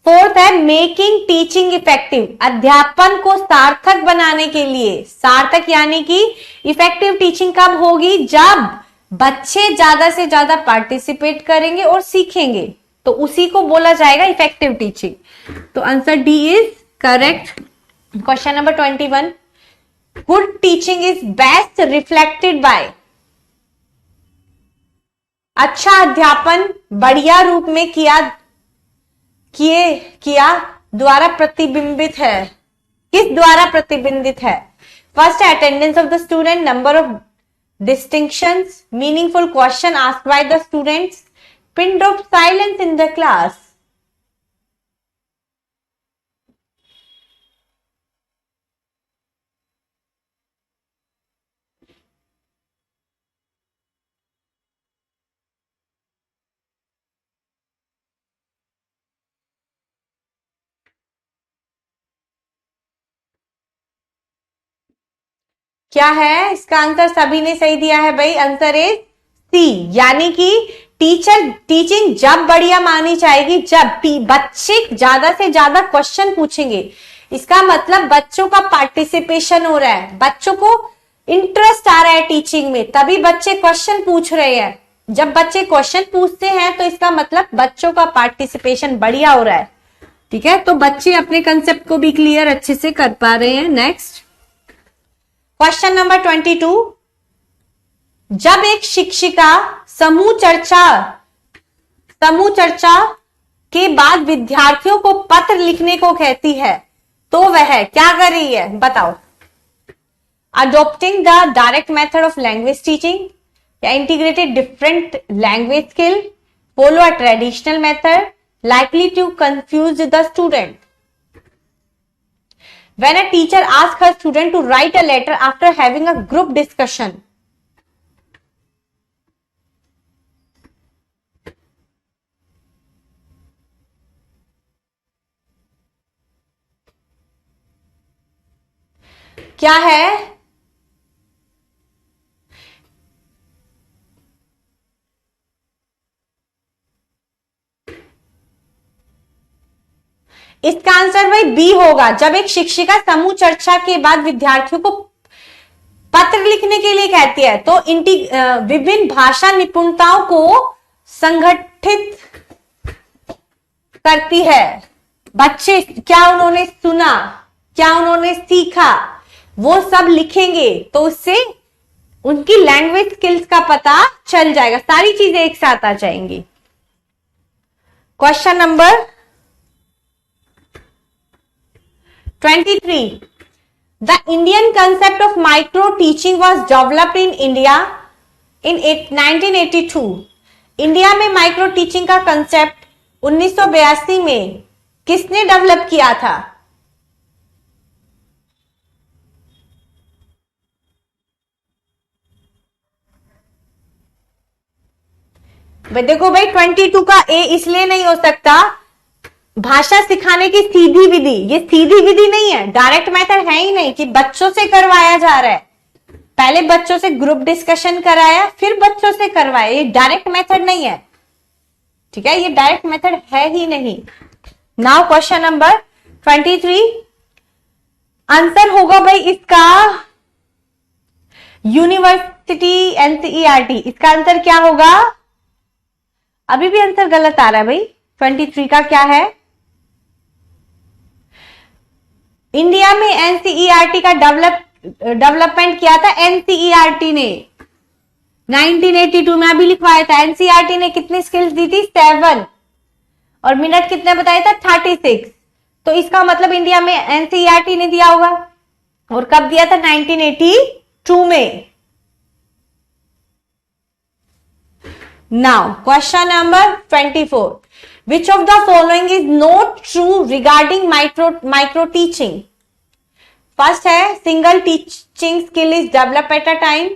Speaker 1: फोर्थ है मेकिंग टीचिंग इफेक्टिव, अध्यापन को सार्थक बनाने के लिए। सार्थक यानी कि इफेक्टिव टीचिंग कब होगी? जब बच्चे ज्यादा से ज्यादा पार्टिसिपेट करेंगे और सीखेंगे, तो उसी को बोला जाएगा इफेक्टिव टीचिंग। तो answer D is correct. Question number 21, good teaching is best reflected by. अच्छा अध्यापन बढ़िया रूप में किया द्वारा प्रतिबिंबित है। किस द्वारा प्रतिबिंबित है? फर्स्ट है attendance of the student, number of distinctions, meaningful question asked by the students, pin of silence in the class. क्या है इसका आंसर? सभी ने सही दिया है भाई, आंसर इज सी, यानी कि टीचिंग जब बढ़िया मानी जाएगी जब बच्चे ज्यादा से ज्यादा क्वेश्चन पूछेंगे। इसका मतलब बच्चों का पार्टिसिपेशन हो रहा है, बच्चों को इंटरेस्ट आ रहा है टीचिंग में, तभी बच्चे क्वेश्चन पूछ रहे हैं। जब बच्चे क्वेश्चन पूछते हैं तो इसका मतलब बच्चों का पार्टिसिपेशन बढ़िया हो रहा है। ठीक है, तो बच्चे अपने कंसेप्ट को भी क्लियर अच्छे से कर पा रहे हैं। नेक्स्ट क्वेश्चन नंबर 22, जब एक शिक्षिका समूह चर्चा के बाद विद्यार्थियों को पत्र लिखने को कहती है तो वह क्या कर रही है, बताओ। Adopting the direct method of language teaching, या integrated different language skill, follow a traditional method, likely to confuse the student. When a teacher asks her student to write a letter after having a group discussion, क्या है? इसका answer भाई B होगा। जब एक शिक्षिका समूह चर्चा के बाद विद्यार्थियों को पत्र लिखने के लिए कहती है तो विभिन्न भाषा निपुणताओं को संगठित करती है। बच्चे क्या उन्होंने सुना, क्या उन्होंने सीखा, वो सब लिखेंगे तो उससे उनकी लैंग्वेज स्किल्स का पता चल जाएगा, सारी चीजें एक साथ आ जाएंगी। Question number 23, the Indian concept of micro teaching was developed in India in 1982. India में माइक्रो टीचिंग का कंसेप्ट 1982 में किसने डेवलप किया था? देखो भाई 22 का ए इसलिए नहीं हो सकता, भाषा सिखाने की सीधी विधि, ये सीधी विधि नहीं है, डायरेक्ट मेथड है ही नहीं कि बच्चों से करवाया जा रहा है। पहले बच्चों से ग्रुप डिस्कशन कराया फिर बच्चों से करवाया, ये डायरेक्ट मेथड नहीं है। ठीक है, ये डायरेक्ट मेथड है ही नहीं। नाउ क्वेश्चन नंबर 23, आंसर होगा भाई इसका यूनिवर्सिटी एनसीईआरटी। इसका आंसर क्या होगा? अभी भी आंसर गलत आ रहा है भाई। 23 का क्या है? इंडिया में एनसीईआरटी का डेवलपमेंट किया था एनसीईआरटी ने 1982 में, अभी लिखवाया था। एनसीईआरटी ने कितनी स्किल्स दी थी? 7, और मिनट कितने बताया था? 36। तो इसका मतलब इंडिया में एनसीईआरटी ने दिया होगा, और कब दिया था? 1982 में। Now question number 24, which of the following is not true regarding micro teaching? First है single teaching skill is develop at a time,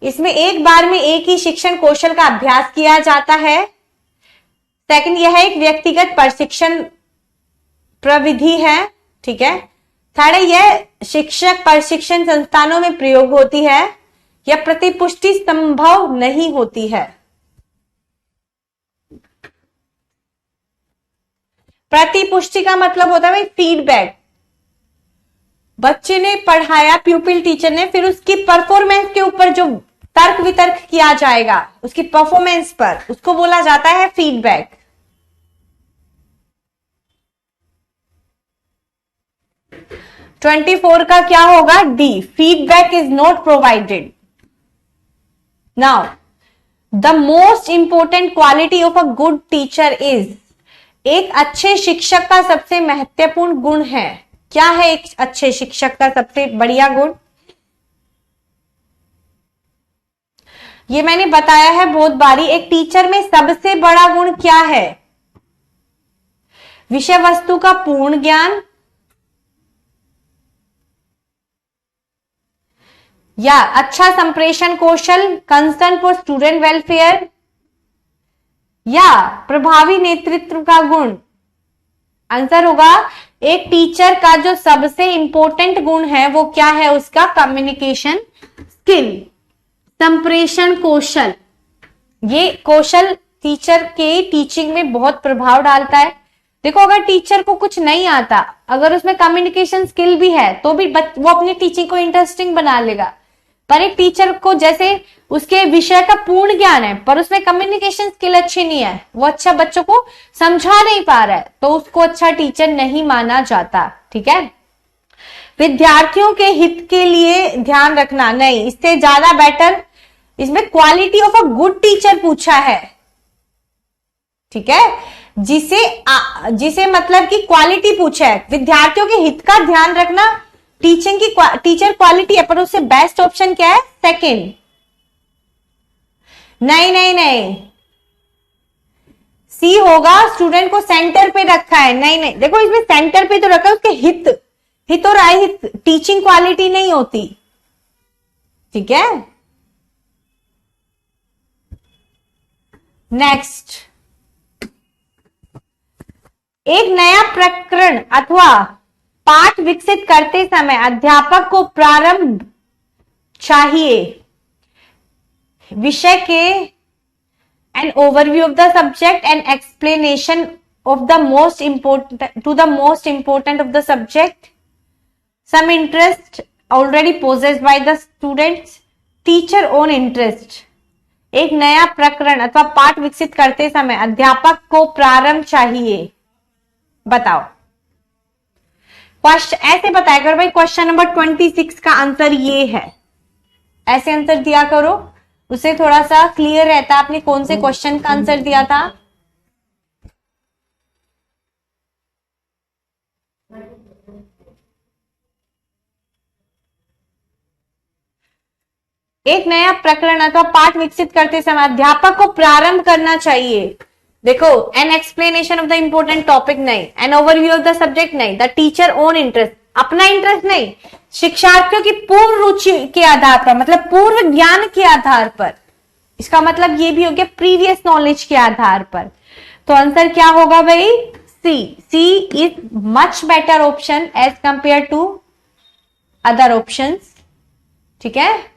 Speaker 1: इसमें एक बार में एक ही शिक्षण कौशल का अभ्यास किया जाता है। सेकंड, यह एक व्यक्तिगत प्रशिक्षण प्रविधि है। ठीक है। थर्ड है, यह शिक्षक प्रशिक्षण संस्थानों में प्रयोग होती है। यह प्रतिपुष्टि संभव नहीं होती है। प्रतिपुष्टि का मतलब होता है फीडबैक। बच्चे ने पढ़ाया, प्यूपिल टीचर ने, फिर उसकी परफॉर्मेंस के ऊपर जो तर्क वितर्क किया जाएगा उसकी परफॉर्मेंस पर, उसको बोला जाता है फीडबैक। ट्वेंटी 24 का क्या होगा? D, feedback is not provided. Now the most important quality of a good teacher is, एक अच्छे शिक्षक का सबसे महत्वपूर्ण गुण है। क्या है एक अच्छे शिक्षक का सबसे बढ़िया गुण? ये मैंने बताया है बहुत बारी। एक टीचर में सबसे बड़ा गुण क्या है? विषय वस्तु का पूर्ण ज्ञान, या अच्छा संप्रेषण कौशल, कंसर्न फॉर स्टूडेंट वेलफेयर, या प्रभावी नेतृत्व का गुण? आंसर होगा एक टीचर का जो सबसे इंपॉर्टेंट गुण है वो क्या है? उसका कम्युनिकेशन स्किल, संप्रेषण कौशल। ये कौशल टीचर के टीचिंग में बहुत प्रभाव डालता है। देखो, अगर टीचर को कुछ नहीं आता, अगर उसमें कम्युनिकेशन स्किल भी है तो भी वो अपनी टीचिंग को इंटरेस्टिंग बना लेगा। पर एक टीचर को जैसे उसके विषय का पूर्ण ज्ञान है पर उसमें कम्युनिकेशन स्किल अच्छी नहीं है, वो अच्छा बच्चों को समझा नहीं पा रहा है, तो उसको अच्छा टीचर नहीं माना जाता। ठीक है, विद्यार्थियों के हित के लिए ध्यान रखना, नहीं, इससे ज्यादा बेटर इसमें quality of a good teacher पूछा है। ठीक है, जिसे मतलब कि क्वालिटी पूछा है, विद्यार्थियों के हित का ध्यान रखना टीचर क्वालिटी है, पर उससे बेस्ट ऑप्शन क्या है? सेकंड। नहीं नहीं नहीं, सी होगा, स्टूडेंट को सेंटर पे रखा है। नहीं नहीं, देखो इसमें सेंटर पे तो रखा है, उसके हित और अहित टीचिंग क्वालिटी नहीं होती। ठीक है, नेक्स्ट, एक नया प्रकरण अथवा पाठ विकसित करते समय अध्यापक को प्रारंभ चाहिए विषय के an overview of the subject and explanation of the most important of the subject, some interest already possessed by the students, teacher own interest. एक नया प्रकरण अथवा पाठ विकसित करते समय अध्यापक को प्रारंभ चाहिए, बताओ। क्वेश्चन ऐसे बताया करो भाई, क्वेश्चन नंबर 26 का आंसर ये है, ऐसे आंसर दिया करो, उससे थोड़ा सा क्लियर रहता आपने कौन से क्वेश्चन का आंसर दिया था। एक नया प्रकरण अथवा पाठ विकसित करते समय अध्यापक को प्रारंभ करना चाहिए। देखो, an explanation of the important topic नहीं, an overview of the subject नहीं, द टीचर ओन इंटरेस्ट, अपना इंटरेस्ट नहीं, शिक्षार्थियों की पूर्व रुचि के आधार पर, मतलब पूर्व ज्ञान के आधार पर, इसका मतलब ये भी हो गया प्रीवियस नॉलेज के आधार पर। तो आंसर क्या होगा भाई? C is much better option as compare to other options. ठीक है,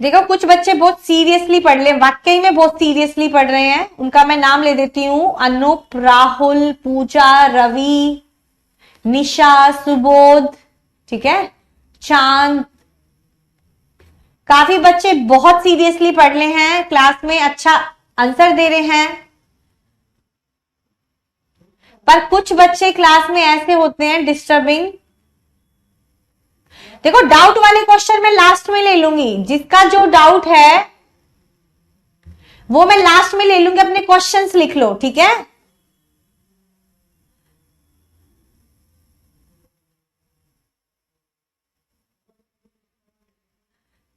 Speaker 1: देखो कुछ बच्चे बहुत सीरियसली पढ़ ले, वाकई में बहुत सीरियसली पढ़ रहे हैं, उनका मैं नाम ले देती हूं, अनूप, राहुल, पूजा, रवि, निशा, सुबोध, ठीक है, चांद, काफी बच्चे बहुत सीरियसली पढ़ रहे हैं, क्लास में अच्छा आंसर दे रहे हैं। पर कुछ बच्चे क्लास में ऐसे होते हैं डिस्टर्बिंग। देखो डाउट वाले क्वेश्चन मैं लास्ट में ले लूंगी, जिसका जो डाउट है वो मैं लास्ट में ले लूंगी, अपने क्वेश्चंस लिख लो। ठीक है,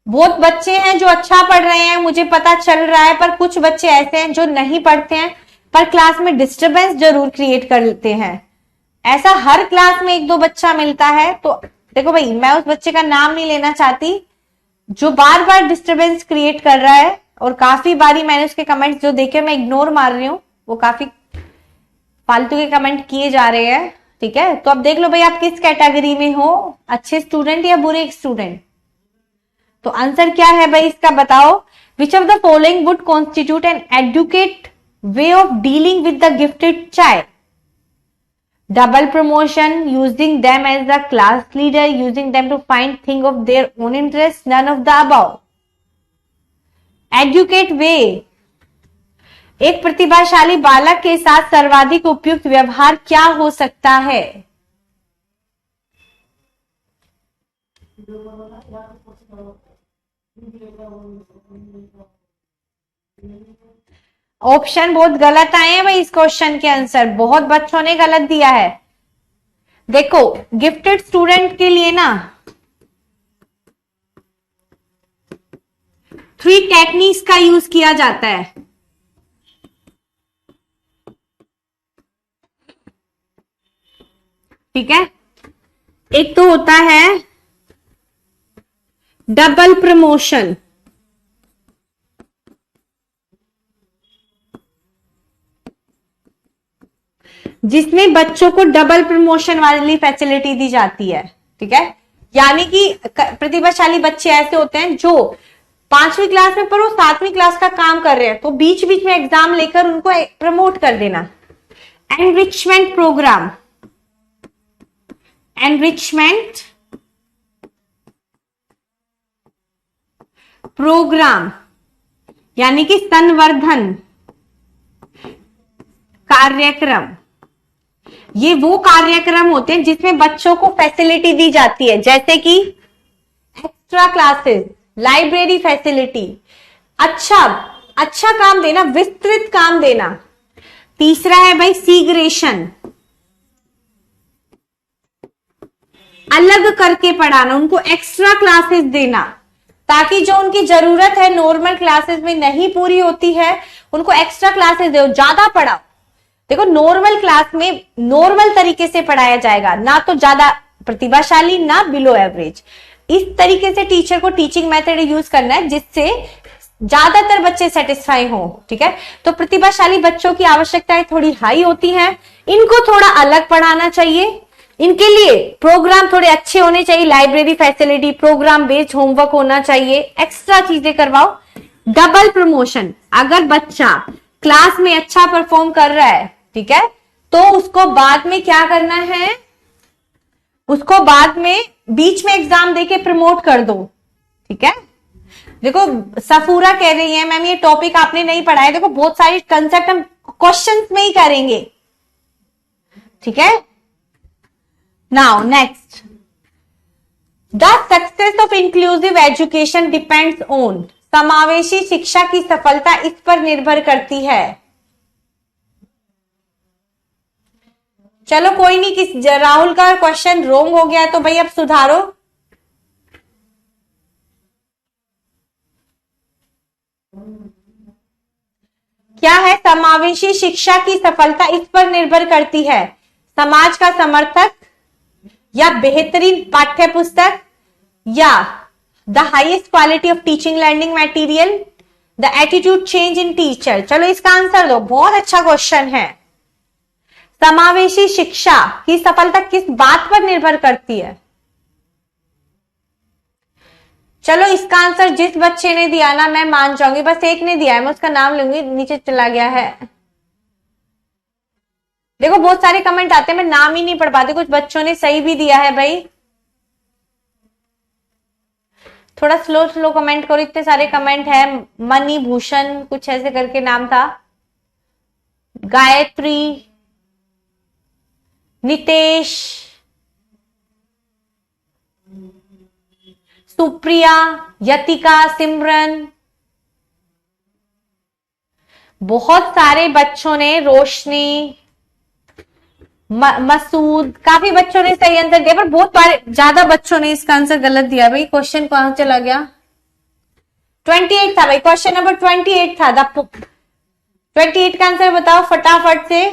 Speaker 1: बहुत बच्चे हैं जो अच्छा पढ़ रहे हैं, मुझे पता चल रहा है, पर कुछ बच्चे ऐसे हैं जो नहीं पढ़ते हैं पर क्लास में डिस्टरबेंस जरूर क्रिएट करते हैं। ऐसा हर क्लास में एक दो बच्चा मिलता है। तो देखो भाई, मैं उस बच्चे का नाम नहीं लेना चाहती जो बार बार डिस्टरबेंस क्रिएट कर रहा है, और काफी बारी मैंने उसके कमेंट्स जो देखे मैं इग्नोर मार रही हूं, वो काफी फालतू के कमेंट किए जा रहे हैं। ठीक है, तो अब देख लो भाई आप किस कैटेगरी में हो, अच्छे स्टूडेंट या बुरे स्टूडेंट। तो आंसर क्या है भाई इसका, बताओ। Which of the following would constitute an educate way of dealing with the gifted child? Double promotion, using them as the class leader, using them to find things of their own interest, none of the above. Educate way, एक प्रतिभाशाली बालक के साथ सर्वाधिक उपयुक्त व्यवहार क्या हो सकता है? ऑप्शन बहुत गलत आए हैं भाई, इस क्वेश्चन के आंसर बहुत बच्चों ने गलत दिया है। देखो गिफ्टेड स्टूडेंट के लिए ना 3 टेक्निक्स का यूज किया जाता है। ठीक है, एक तो होता है डबल प्रमोशन, जिसमें बच्चों को डबल प्रमोशन वाली फैसिलिटी दी जाती है। ठीक है, यानी कि प्रतिभाशाली बच्चे ऐसे होते हैं जो 5वीं क्लास में पर वो 7वीं क्लास का काम कर रहे हैं, तो बीच बीच में एग्जाम लेकर उनको प्रमोट कर देना। एनरिचमेंट प्रोग्राम, एनरिचमेंट प्रोग्राम यानी कि संवर्धन कार्यक्रम, ये वो कार्यक्रम होते हैं जिसमें बच्चों को फैसिलिटी दी जाती है, जैसे कि एक्स्ट्रा क्लासेस, लाइब्रेरी फैसिलिटी, अच्छा अच्छा काम देना, विस्तृत काम देना। तीसरा है भाई सीग्रेशन, अलग करके पढ़ाना, उनको एक्स्ट्रा क्लासेस देना, ताकि जो उनकी जरूरत है नॉर्मल क्लासेस में नहीं पूरी होती है, उनको एक्स्ट्रा क्लासेस दो, ज्यादा पढ़ाओ। देखो नॉर्मल क्लास में नॉर्मल तरीके से पढ़ाया जाएगा, ना तो ज्यादा प्रतिभाशाली ना बिलो एवरेज। इस तरीके से टीचर को टीचिंग मेथड यूज करना है जिससे ज्यादातर बच्चे सेटिस्फाई हो। ठीक है, तो प्रतिभाशाली बच्चों की आवश्यकताएं थोड़ी हाई होती हैं, इनको थोड़ा अलग पढ़ाना चाहिए। इनके लिए प्रोग्राम थोड़े अच्छे होने चाहिए, library facility, program based homework होना चाहिए, एक्स्ट्रा चीजें करवाओ। डबल प्रमोशन, अगर बच्चा क्लास में अच्छा परफॉर्म कर रहा है, ठीक है, तो उसको बाद में क्या करना है, उसको बाद में बीच में एग्जाम देके प्रमोट कर दो। ठीक है, देखो सफूरा कह रही है मैम ये टॉपिक आपने नहीं पढ़ा है। देखो बहुत सारे कंसेप्ट हम क्वेश्चंस में ही करेंगे। ठीक है, now next, the success of inclusive education depends on, समावेशी शिक्षा की सफलता इस पर निर्भर करती है। चलो कोई नहीं, किस राहुल का क्वेश्चन रोंग हो गया है तो भाई अब सुधारो। क्या है, समावेशी शिक्षा की सफलता इस पर निर्भर करती है, समाज का समर्थक या बेहतरीन पाठ्य पुस्तक या the highest quality of teaching learning material, the attitude change in teacher. चलो इसका आंसर दो, बहुत अच्छा क्वेश्चन है। समावेशी शिक्षा की सफलता किस बात पर निर्भर करती है? चलो इसका आंसर जिस बच्चे ने दिया ना मैं मान जाऊंगी, बस एक ने दिया है, मैं उसका नाम लूंगी, नीचे चला गया है। देखो बहुत सारे कमेंट आते हैं, मैं नाम ही नहीं पढ़ पाती, कुछ बच्चों ने सही भी दिया है भाई। थोड़ा स्लो स्लो कमेंट करो, इतने सारे कमेंट है। मणि भूषण कुछ ऐसे करके नाम था, गायत्री, नितेश, सुप्रिया, यतिका, सिमरन, बहुत सारे बच्चों ने, रोशनी, मसूद, काफी बच्चों ने सही आंसर दिया, पर बहुत ज्यादा बच्चों ने इसका आंसर गलत दिया भाई। क्वेश्चन कहां चला गया? 28 था भाई, क्वेश्चन नंबर 28 था। 28 का आंसर बताओ फटाफट से।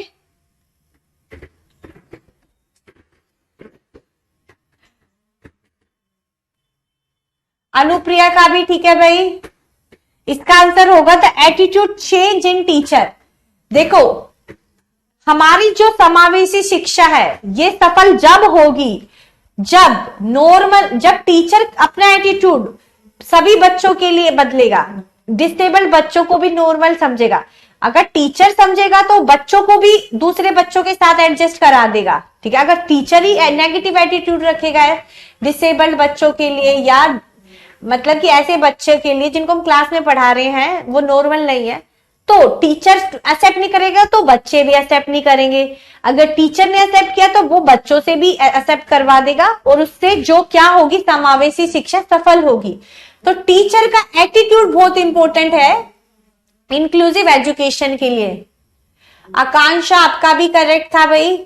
Speaker 1: अनुप्रिया का भी ठीक है भाई, इसका आंसर होगा the attitude change in teacher. देखो हमारी जो समावेशी शिक्षा है ये सफल जब होगी जब टीचर अपना एटीट्यूड सभी बच्चों के लिए बदलेगा, डिसेबल्ड बच्चों को भी नॉर्मल समझेगा। अगर टीचर समझेगा तो बच्चों को भी दूसरे बच्चों के साथ एडजस्ट करा देगा। ठीक है, अगर टीचर ही नेगेटिव एटीट्यूड रखेगा डिसेबल्ड बच्चों के लिए, या मतलब कि ऐसे बच्चे के लिए जिनको हम क्लास में पढ़ा रहे हैं वो नॉर्मल नहीं है, तो टीचर एक्सेप्ट नहीं करेगा तो बच्चे भी एक्सेप्ट नहीं करेंगे। अगर टीचर ने एक्सेप्ट किया तो वो बच्चों से भी एक्सेप्ट करवा देगा, और उससे जो क्या होगी, समावेशी शिक्षा सफल होगी। तो टीचर का एटीट्यूड बहुत इंपॉर्टेंट है इंक्लूसिव एजुकेशन के लिए। आकांक्षा आपका भी करेक्ट था भाई।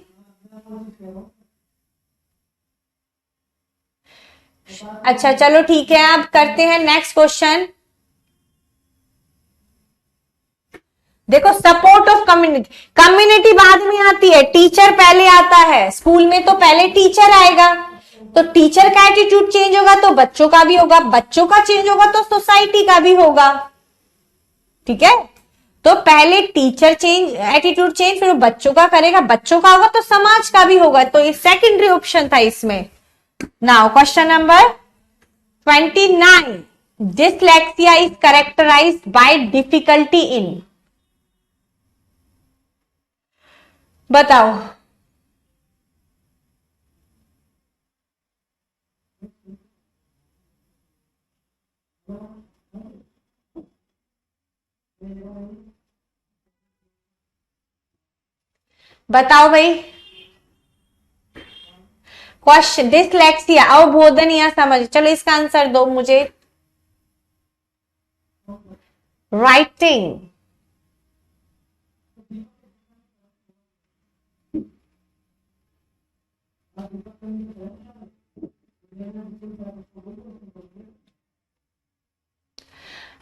Speaker 1: अच्छा चलो ठीक है, अब करते हैं नेक्स्ट क्वेश्चन। देखो सपोर्ट ऑफ कम्युनिटी, कम्युनिटी बाद में आती है, टीचर पहले आता है। स्कूल में तो पहले टीचर आएगा, तो टीचर का एटीट्यूड चेंज होगा तो बच्चों का भी होगा, बच्चों का चेंज होगा तो सोसाइटी का भी होगा। ठीक है, तो पहले टीचर चेंज, एटीट्यूड चेंज, फिर बच्चों का करेगा, बच्चों का होगा तो समाज का भी होगा। तो ये सेकेंडरी ऑप्शन था इसमें। Now question number 29, dyslexia is characterized by difficulty in, बताओ। बताओ भाई। क्वेश्चन डिसलेक्सिया अवबोधन या समझ, चलो इसका आंसर दो मुझे। राइटिंग।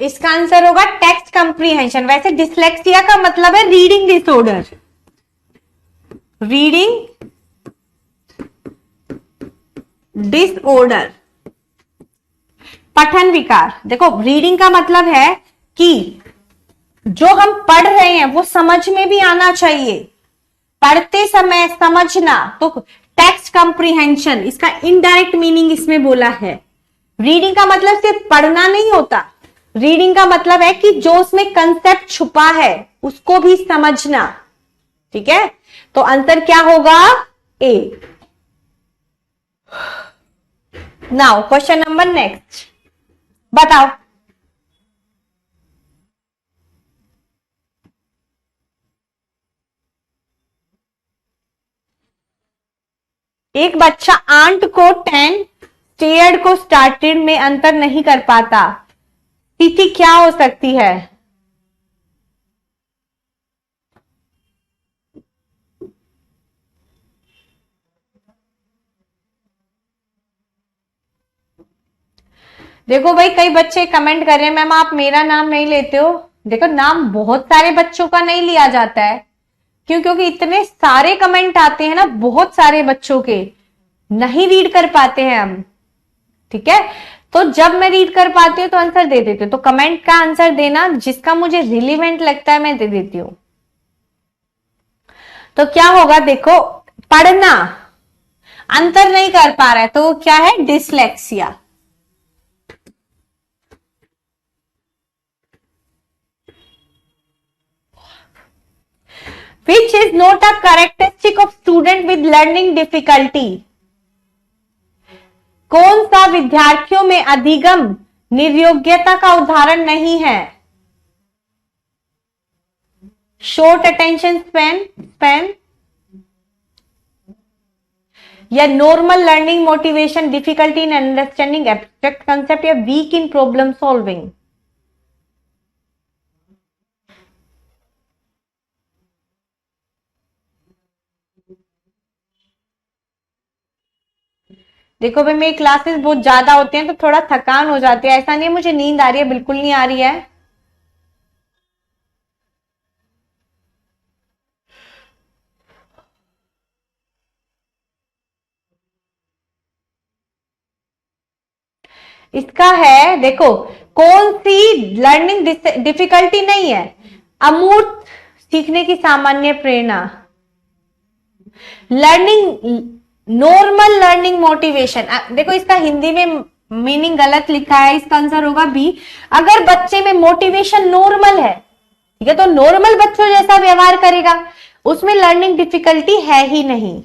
Speaker 1: इसका आंसर होगा टेक्स्ट कंप्रीहेंशन। वैसे डिसलेक्सिया का मतलब है रीडिंग डिसऑर्डर, रीडिंग डिसऑर्डर, पठन विकार। देखो रीडिंग का मतलब है कि जो हम पढ़ रहे हैं वो समझ में भी आना चाहिए, पढ़ते समय समझना। तो टेक्स्ट कंप्रीहेंशन इसका इनडायरेक्ट मीनिंग इसमें बोला है। रीडिंग का मतलब सिर्फ पढ़ना नहीं होता, रीडिंग का मतलब है कि जो उसमें कंसेप्ट छुपा है उसको भी समझना। ठीक है, तो आंसर क्या होगा? ए। नाउ क्वेश्चन नंबर नेक्स्ट, बताओ। एक बच्चा आंट को 10, स्टेयर्ड को स्टार्टेड में अंतर नहीं कर पाता, स्थिति क्या हो सकती है? देखो भाई, कई बच्चे कमेंट कर रहे हैं मैम आप मेरा नाम नहीं लेते हो। देखो नाम बहुत सारे बच्चों का नहीं लिया जाता है। क्यों? क्योंकि इतने सारे कमेंट आते हैं ना, बहुत सारे बच्चों के, नहीं रीड कर पाते हैं हम। ठीक है, तो जब मैं रीड कर पाती हूँ तो आंसर दे देती हूँ। तो कमेंट का आंसर देना, जिसका मुझे रिलीवेंट लगता है मैं दे देती हूँ। तो क्या होगा देखो, पढ़ना अंतर नहीं कर पा रहा है तो क्या है? Dyslexia. Which is not a characteristic of student with learning difficulty? कौन सा विद्यार्थियों में अधिगम निर्योग्यता का उदाहरण नहीं है? शॉर्ट अटेंशन स्पैन या normal learning motivation, difficulty in understanding abstract concept या वीक इन प्रॉब्लम सॉल्विंग? देखो भाई, मेरी क्लासेस बहुत ज्यादा होती हैं तो थोड़ा थकान हो जाती है। ऐसा नहीं है मुझे नींद आ रही है, बिल्कुल नहीं आ रही है। इसका है देखो, कौन सी लर्निंग डिफिकल्टी नहीं है? अमूर्त सीखने की सामान्य प्रेरणा, लर्निंग नॉर्मल लर्निंग मोटिवेशन। देखो इसका हिंदी में मीनिंग गलत लिखा है, इसका आंसर होगा बी। अगर बच्चे में मोटिवेशन नॉर्मल है, ठीक है, तो नॉर्मल बच्चों जैसा व्यवहार करेगा, उसमें लर्निंग डिफिकल्टी है ही नहीं।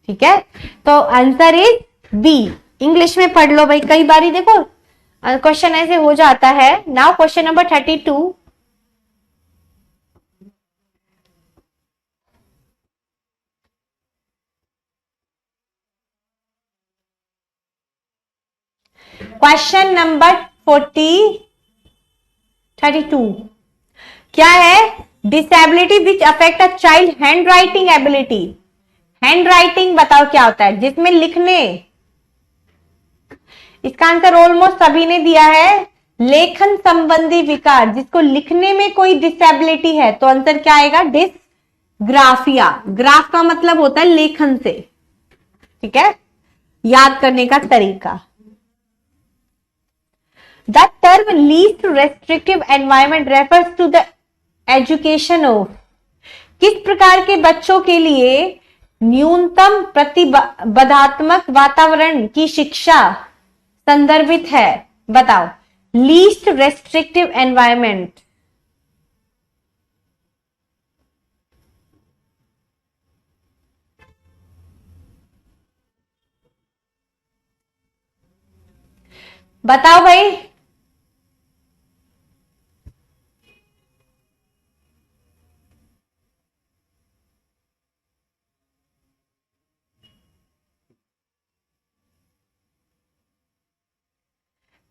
Speaker 1: ठीक है, तो आंसर इज बी। इंग्लिश में पढ़ लो भाई, कई बारी देखो क्वेश्चन ऐसे हो जाता है। Now question number 32। Question number 32 क्या है? Disability which affect a child hand writing ability. Hand writing बताओ क्या होता है? जिसमें लिखने, इसका आंसर ऑलमोस्ट सभी ने दिया है। लेखन संबंधी विकार, जिसको लिखने में कोई डिसेबिलिटी है, तो आंसर क्या आएगा? डिसग्राफिया। ग्राफ का मतलब होता है लेखन से। ठीक है, याद करने का तरीका। The term least restrictive environment refers to the education of, किस प्रकार के बच्चों के लिए न्यूनतम प्रतिबंधात्मक वातावरण की शिक्षा संदर्भित है? बताओ। लीस्ट रेस्ट्रिक्टिव एनवायरमेंट, बताओ भाई।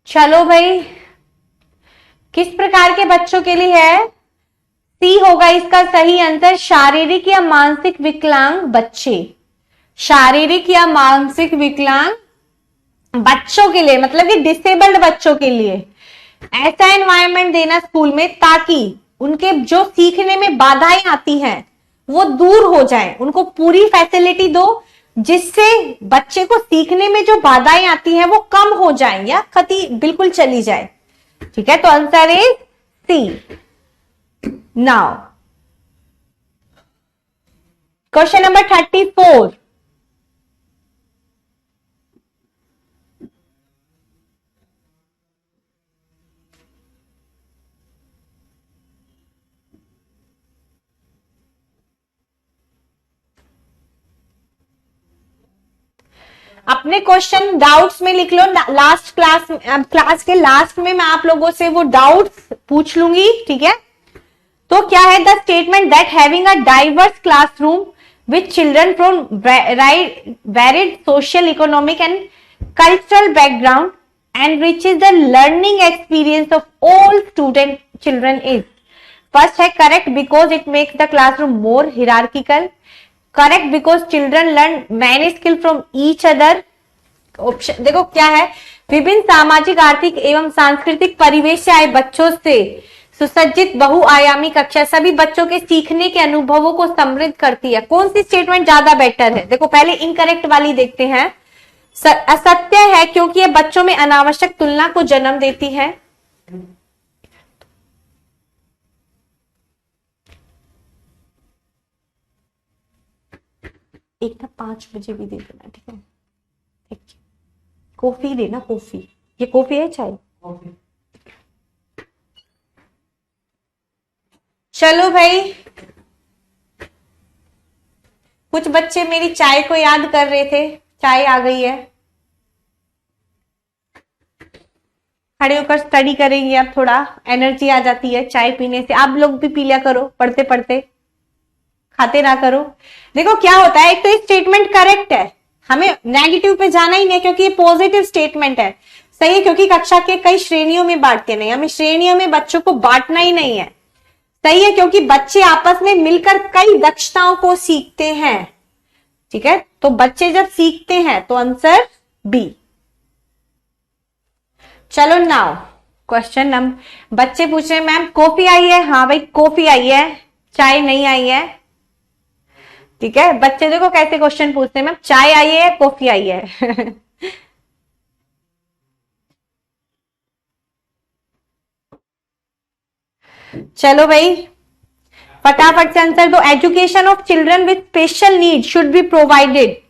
Speaker 1: चलो भाई, किस प्रकार के बच्चों के लिए है? सी होगा इसका सही आंसर, शारीरिक या मानसिक विकलांग बच्चे। शारीरिक या मानसिक विकलांग बच्चों के लिए, मतलब कि डिसेबल्ड बच्चों के लिए ऐसा एनवायरनमेंट देना स्कूल में ताकि उनके जो सीखने में बाधाएं आती हैं वो दूर हो जाए। उनको पूरी फैसिलिटी दो जिससे बच्चे को सीखने में जो बाधाएं आती हैं वो कम हो जाए या खती बिल्कुल चली जाए। ठीक है, तो answer is C. Now question number 34। अपने क्वेश्चन डाउट्स में लिख लो। लास्ट क्लास के लास्ट में मैं आप लोगों से वो डाउट्स पूछ लूंगी। ठीक है, तो क्या है? The statement that having a diverse classroom with children from varied social economic and cultural background enriches the learning experience of all student children is. First है correct because it makes the classroom more hierarchical. Correct because children learn many skills from each other. Option देखो क्या है? विभिन्न सामाजिक, आर्थिक एवं सांस्कृतिक परिवेश से आए बच्चों से सुसज्जित बहुआयामी कक्षा सभी बच्चों के सीखने के अनुभवों को समृद्ध करती है। कौन सी स्टेटमेंट ज्यादा बेटर है? देखो पहले इनकरेक्ट वाली देखते हैं। असत्य है क्योंकि यह बच्चों में अनावश्यक तुलना को जन्म देती है। एक ना 5 बजे भी दे देना, ठीक है? कॉफी देना, कॉफी। ये कॉफी है चाय? चलो भाई, कुछ बच्चे मेरी चाय को याद कर रहे थे। चाय आ गई है, खड़े होकर स्टडी करेंगे। अब थोड़ा एनर्जी आ जाती है चाय पीने से। आप लोग भी पी लिया करो पढ़ते पढ़ते, खाते ना करो। देखो क्या होता है, एक तो स्टेटमेंट करेक्ट है, हमें नेगेटिव पे जाना ही नहीं क्योंकि ये पॉजिटिव स्टेटमेंट है। सही है क्योंकि कक्षा के कई श्रेणियों में बांटते नहीं, हमें श्रेणियों में बच्चों को बांटना ही नहीं है। सही है क्योंकि बच्चे आपस में मिलकर कई दक्षताओं को सीखते हैं। ठीक है, तो बच्चे जब सीखते हैं तो आंसर बी। चलो नाउ क्वेश्चन नंबर, बच्चे पूछ रहे हैं मैम कॉफी आई है? हाँ भाई कॉफी आई है, चाय नहीं आई है। ठीक है, बच्चे देखो कैसे क्वेश्चन पूछते हैं, मैम चाय आई है कॉफी आई है? चलो भाई फटाफट से आंसर दो। Education of children with special need should be provided.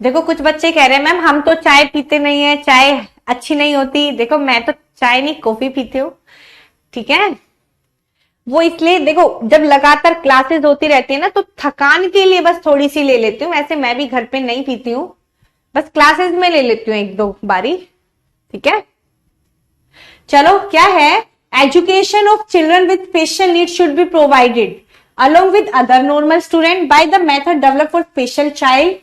Speaker 1: देखो कुछ बच्चे कह रहे हैं मैम हम तो चाय पीते नहीं है, चाय अच्छी नहीं होती। देखो मैं तो चाय नहीं कॉफी पीती हूँ। ठीक है, वो इसलिए देखो जब लगातार क्लासेस होती रहती है ना तो थकान के लिए बस थोड़ी सी ले लेती हूँ। वैसे मैं भी घर पे नहीं पीती हूँ, बस क्लासेस में ले लेती हूँ 1-2 बारी। ठीक है, चलो क्या है? Education of children with special need should be provided along with other normal student by the method develop for special child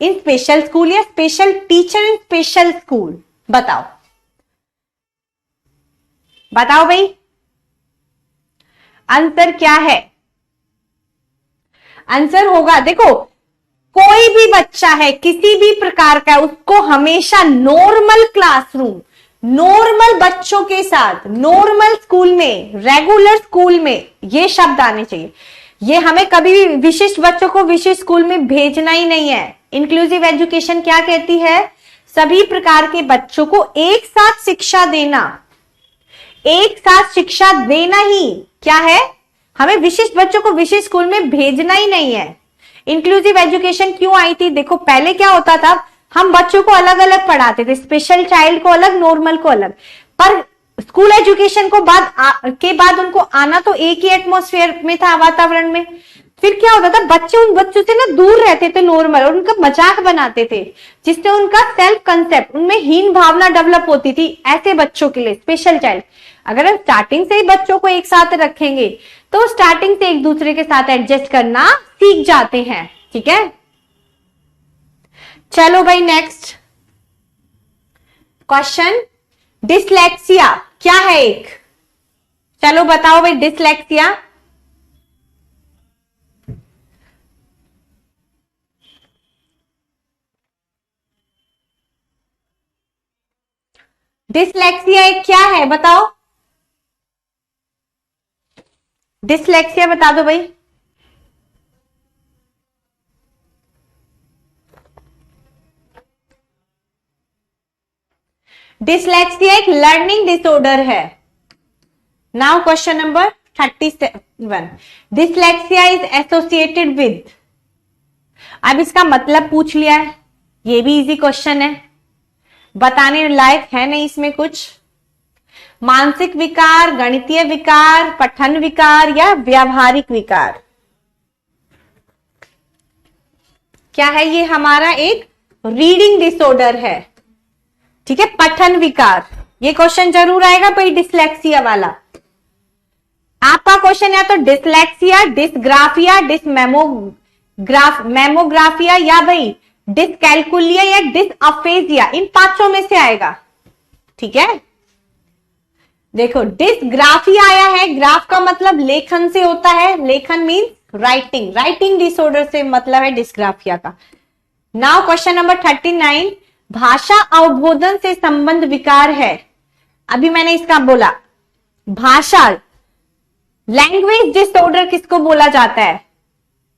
Speaker 1: in special school या special teacher in special school. बताओ बताओ भाई आंसर क्या है? आंसर होगा देखो कोई भी बच्चा है किसी भी प्रकार का, उसको हमेशा नॉर्मल क्लासरूम, नॉर्मल बच्चों के साथ, नॉर्मल स्कूल में, रेगुलर स्कूल में, ये शब्द आने चाहिए। ये हमें कभी भी विशिष्ट बच्चों को विशिष्ट स्कूल में भेजना ही नहीं है। इंक्लूसिव एजुकेशन क्या कहती है? सभी प्रकार के बच्चों को एक साथ शिक्षा देना, एक साथ शिक्षा देना ही क्या है? हमें विशिष्ट बच्चों को विशिष्ट स्कूल में भेजना ही नहीं है। इंक्लूसिव एजुकेशन क्यों आई थी? देखो पहले क्या होता था, हम बच्चों को अलग अलग पढ़ाते थे, स्पेशल चाइल्ड को अलग, नॉर्मल को अलग। पर स्कूल एजुकेशन को बाद उनको आना तो एक ही एटमॉस्फेयर में था, वातावरण में। फिर क्या होता था, बच्चे उन बच्चों से ना दूर रहते थे नॉर्मल, और उनका मजाक बनाते थे जिससे उनका सेल्फ कंसेप्ट, उनमें हीन भावना डेवलप होती थी। ऐसे बच्चों के लिए स्पेशल चाइल्ड। अगर हम स्टार्टिंग से ही बच्चों को एक साथ रखेंगे तो स्टार्टिंग से एक दूसरे के साथ एडजस्ट करना सीख जाते हैं। ठीक है, चलो भाई नेक्स्ट क्वेश्चन, डिसलेक्सिया क्या है एक, चलो बताओ भाई डिसलेक्सिया। डिसलेक्सिया एक क्या है बताओ, डिसलेक्सिया बता दो भाई। डिसलेक्सिया एक लर्निंग डिसऑर्डर है। Now question number 37, dyslexia is associated with, अब इसका मतलब पूछ लिया है, ये भी इजी क्वेश्चन है, बताने लायक है नहीं इसमें कुछ। मानसिक विकार, गणितीय विकार, पठन विकार या व्यावहारिक विकार, क्या है ये, हमारा एक रीडिंग डिसऑर्डर है। ठीक है, पठन विकार, ये क्वेश्चन जरूर आएगा भाई डिसलेक्सिया वाला। आपका क्वेश्चन या तो डिसलेक्सिया, डिसग्राफिया, मेमोग्राफिया या भाई डिसकैलकुलिया या डिसअफेजिया, इन पांचों में से आएगा। ठीक है, देखो डिसग्राफिया आया है, ग्राफ का मतलब लेखन से होता है, लेखन मीन्स राइटिंग, राइटिंग डिसऑर्डर से मतलब है डिसग्राफिया का। नाउ क्वेश्चन नंबर 39, भाषा अवबोधन से संबंध विकार है। अभी मैंने इसका बोला, भाषा लैंग्वेज डिसऑर्डर किसको बोला जाता है,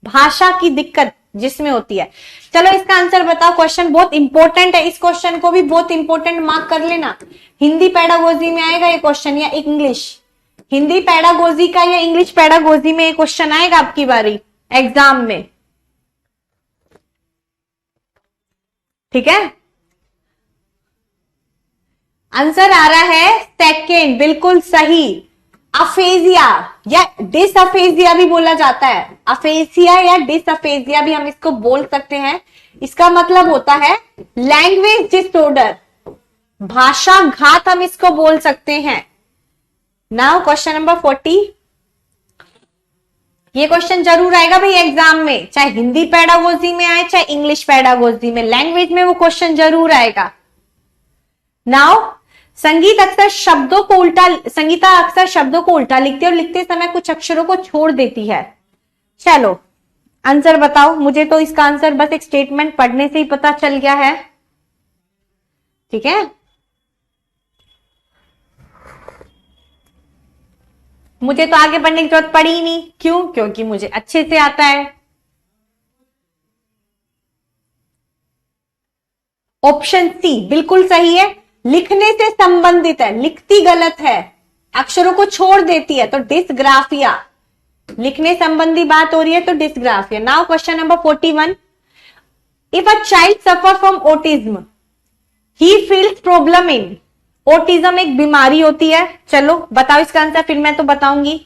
Speaker 1: भाषा की दिक्कत जिसमें होती है। चलो इसका आंसर बताओ, क्वेश्चन बहुत इंपॉर्टेंट है, इस क्वेश्चन को भी बहुत इंपॉर्टेंट मार्क कर लेना। हिंदी पेडागोजी में आएगा ये क्वेश्चन या इंग्लिश, हिंदी पेडागोजी का या इंग्लिश पेडागोजी में ये क्वेश्चन आएगा आपकी बारी एग्जाम में। ठीक है, आंसर आ रहा है सेकेंड, बिल्कुल सही, अफेजिया या डिसअफेजिया भी बोला जाता है, अफेसिया या डिसअफेजिया भी हम इसको बोल सकते हैं। इसका मतलब होता है लैंग्वेज डिसऑर्डर, भाषा घात हम इसको बोल सकते हैं। नाउ क्वेश्चन नंबर 40, ये क्वेश्चन जरूर आएगा भाई एग्जाम में, चाहे हिंदी पेडागोजी में आए चाहे इंग्लिश पेडागोजी में, लैंग्वेज में वो क्वेश्चन जरूर आएगा। नाउ संगीता अक्सर शब्दों को उल्टा लिखती है और लिखते समय कुछ अक्षरों को छोड़ देती है। चलो आंसर बताओ, मुझे तो इसका आंसर बस एक स्टेटमेंट पढ़ने से ही पता चल गया है। ठीक है, मुझे तो आगे पढ़ने की जरूरत पड़ी ही नहीं, क्यों, क्योंकि मुझे अच्छे से आता है। ऑप्शन सी बिल्कुल सही है, लिखने से संबंधित है, लिखती गलत है, अक्षरों को छोड़ देती है, तो डिसग्राफिया, लिखने संबंधी बात हो रही है तो dysgraphia. Now question number 41, if a child suffer from autism he feels problem in, autism एक बीमारी होती है, चलो बताओ इसका आंसर, फिर मैं तो बताऊंगी।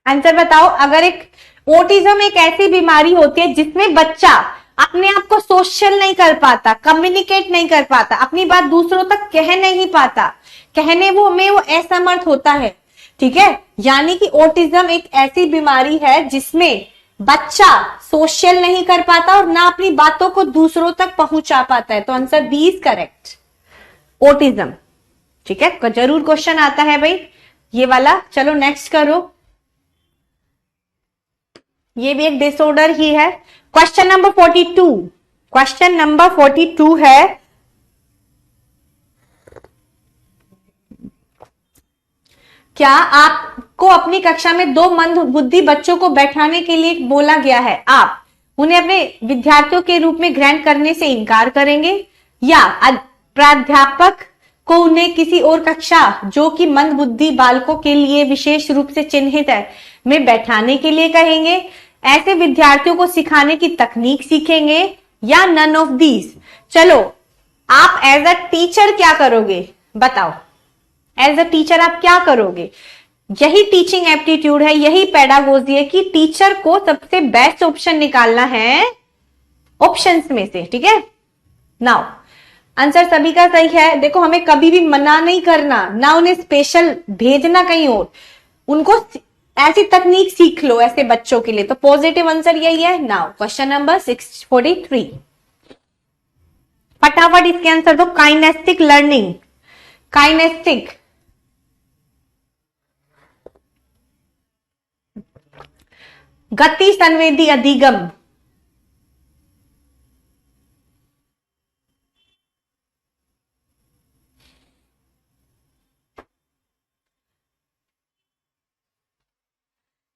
Speaker 1: आंसर बताओ, अगर एक ऑटिज्म एक ऐसी बीमारी होती है जिसमें बच्चा अपने आप को सोशल नहीं कर पाता, कम्युनिकेट नहीं कर पाता, अपनी बात दूसरों तक कह नहीं पाता, कहने में वो असमर्थ होता है। ठीक है, यानी कि ऑटिज्म एक ऐसी बीमारी है जिसमें बच्चा सोशल नहीं कर पाता और ना अपनी बातों को दूसरों तक पहुंचा पाता है, तो answer B is correct, autism. ठीक है, जरूर क्वेश्चन आता है भाई ये वाला। चलो नेक्स्ट करो, ये भी एक डिसऑर्डर ही है। क्वेश्चन नंबर 42, क्वेश्चन नंबर 42 है, क्या आपको अपनी कक्षा में 2 मंद बुद्धि बच्चों को बैठाने के लिए बोला गया है, आप उन्हें अपने विद्यार्थियों के रूप में ग्रहण करने से इनकार करेंगे या प्राध्यापक को उन्हें किसी और कक्षा जो कि मंद बुद्धि बालकों के लिए विशेष रूप से चिन्हित है में बैठाने के लिए कहेंगे, ऐसे विद्यार्थियों को सिखाने की तकनीक सीखेंगे या नन ऑफ दीज। चलो आप एज अ टीचर क्या करोगे बताओ, एज अ टीचर आप क्या करोगे, यही टीचिंग एप्टीट्यूड है, यही पेडागोजी है कि टीचर को सबसे बेस्ट ऑप्शन निकालना है ऑप्शंस में से, ठीक है। नाउ आंसर सभी का सही है। देखो हमें कभी भी मना नहीं करना, ना उन्हें स्पेशल भेजना कहीं और, उनको ऐसी तकनीक सीख लो ऐसे बच्चों के लिए। तो पॉजिटिव आंसर यही है। नाउ क्वेश्चन नंबर 643, फटाफट इसके आंसर दो। काइनेस्टिक लर्निंग, काइनेस्टिक गति संवेदी अधिगम,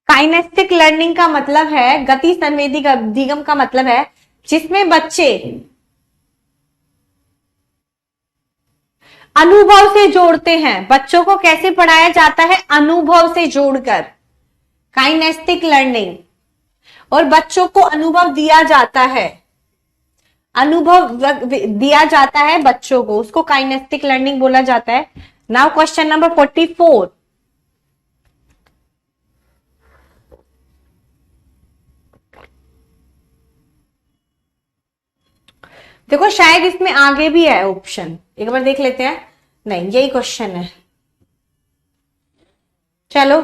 Speaker 1: काइनेस्टिक लर्निंग का मतलब है, गति संवेदी अधिगम का मतलब है जिसमें बच्चे अनुभव से जोड़ते हैं। बच्चों को कैसे पढ़ाया जाता है? अनुभव से जोड़कर, काइनेस्टिक लर्निंग। और बच्चों को अनुभव दिया जाता है, अनुभव दिया जाता है बच्चों को, उसको काइनेस्टिक लर्निंग बोला जाता है। नाउ क्वेश्चन नंबर 44, देखो शायद इसमें आगे भी है ऑप्शन, एक बार देख लेते हैं। नहीं, यही क्वेश्चन है। चलो,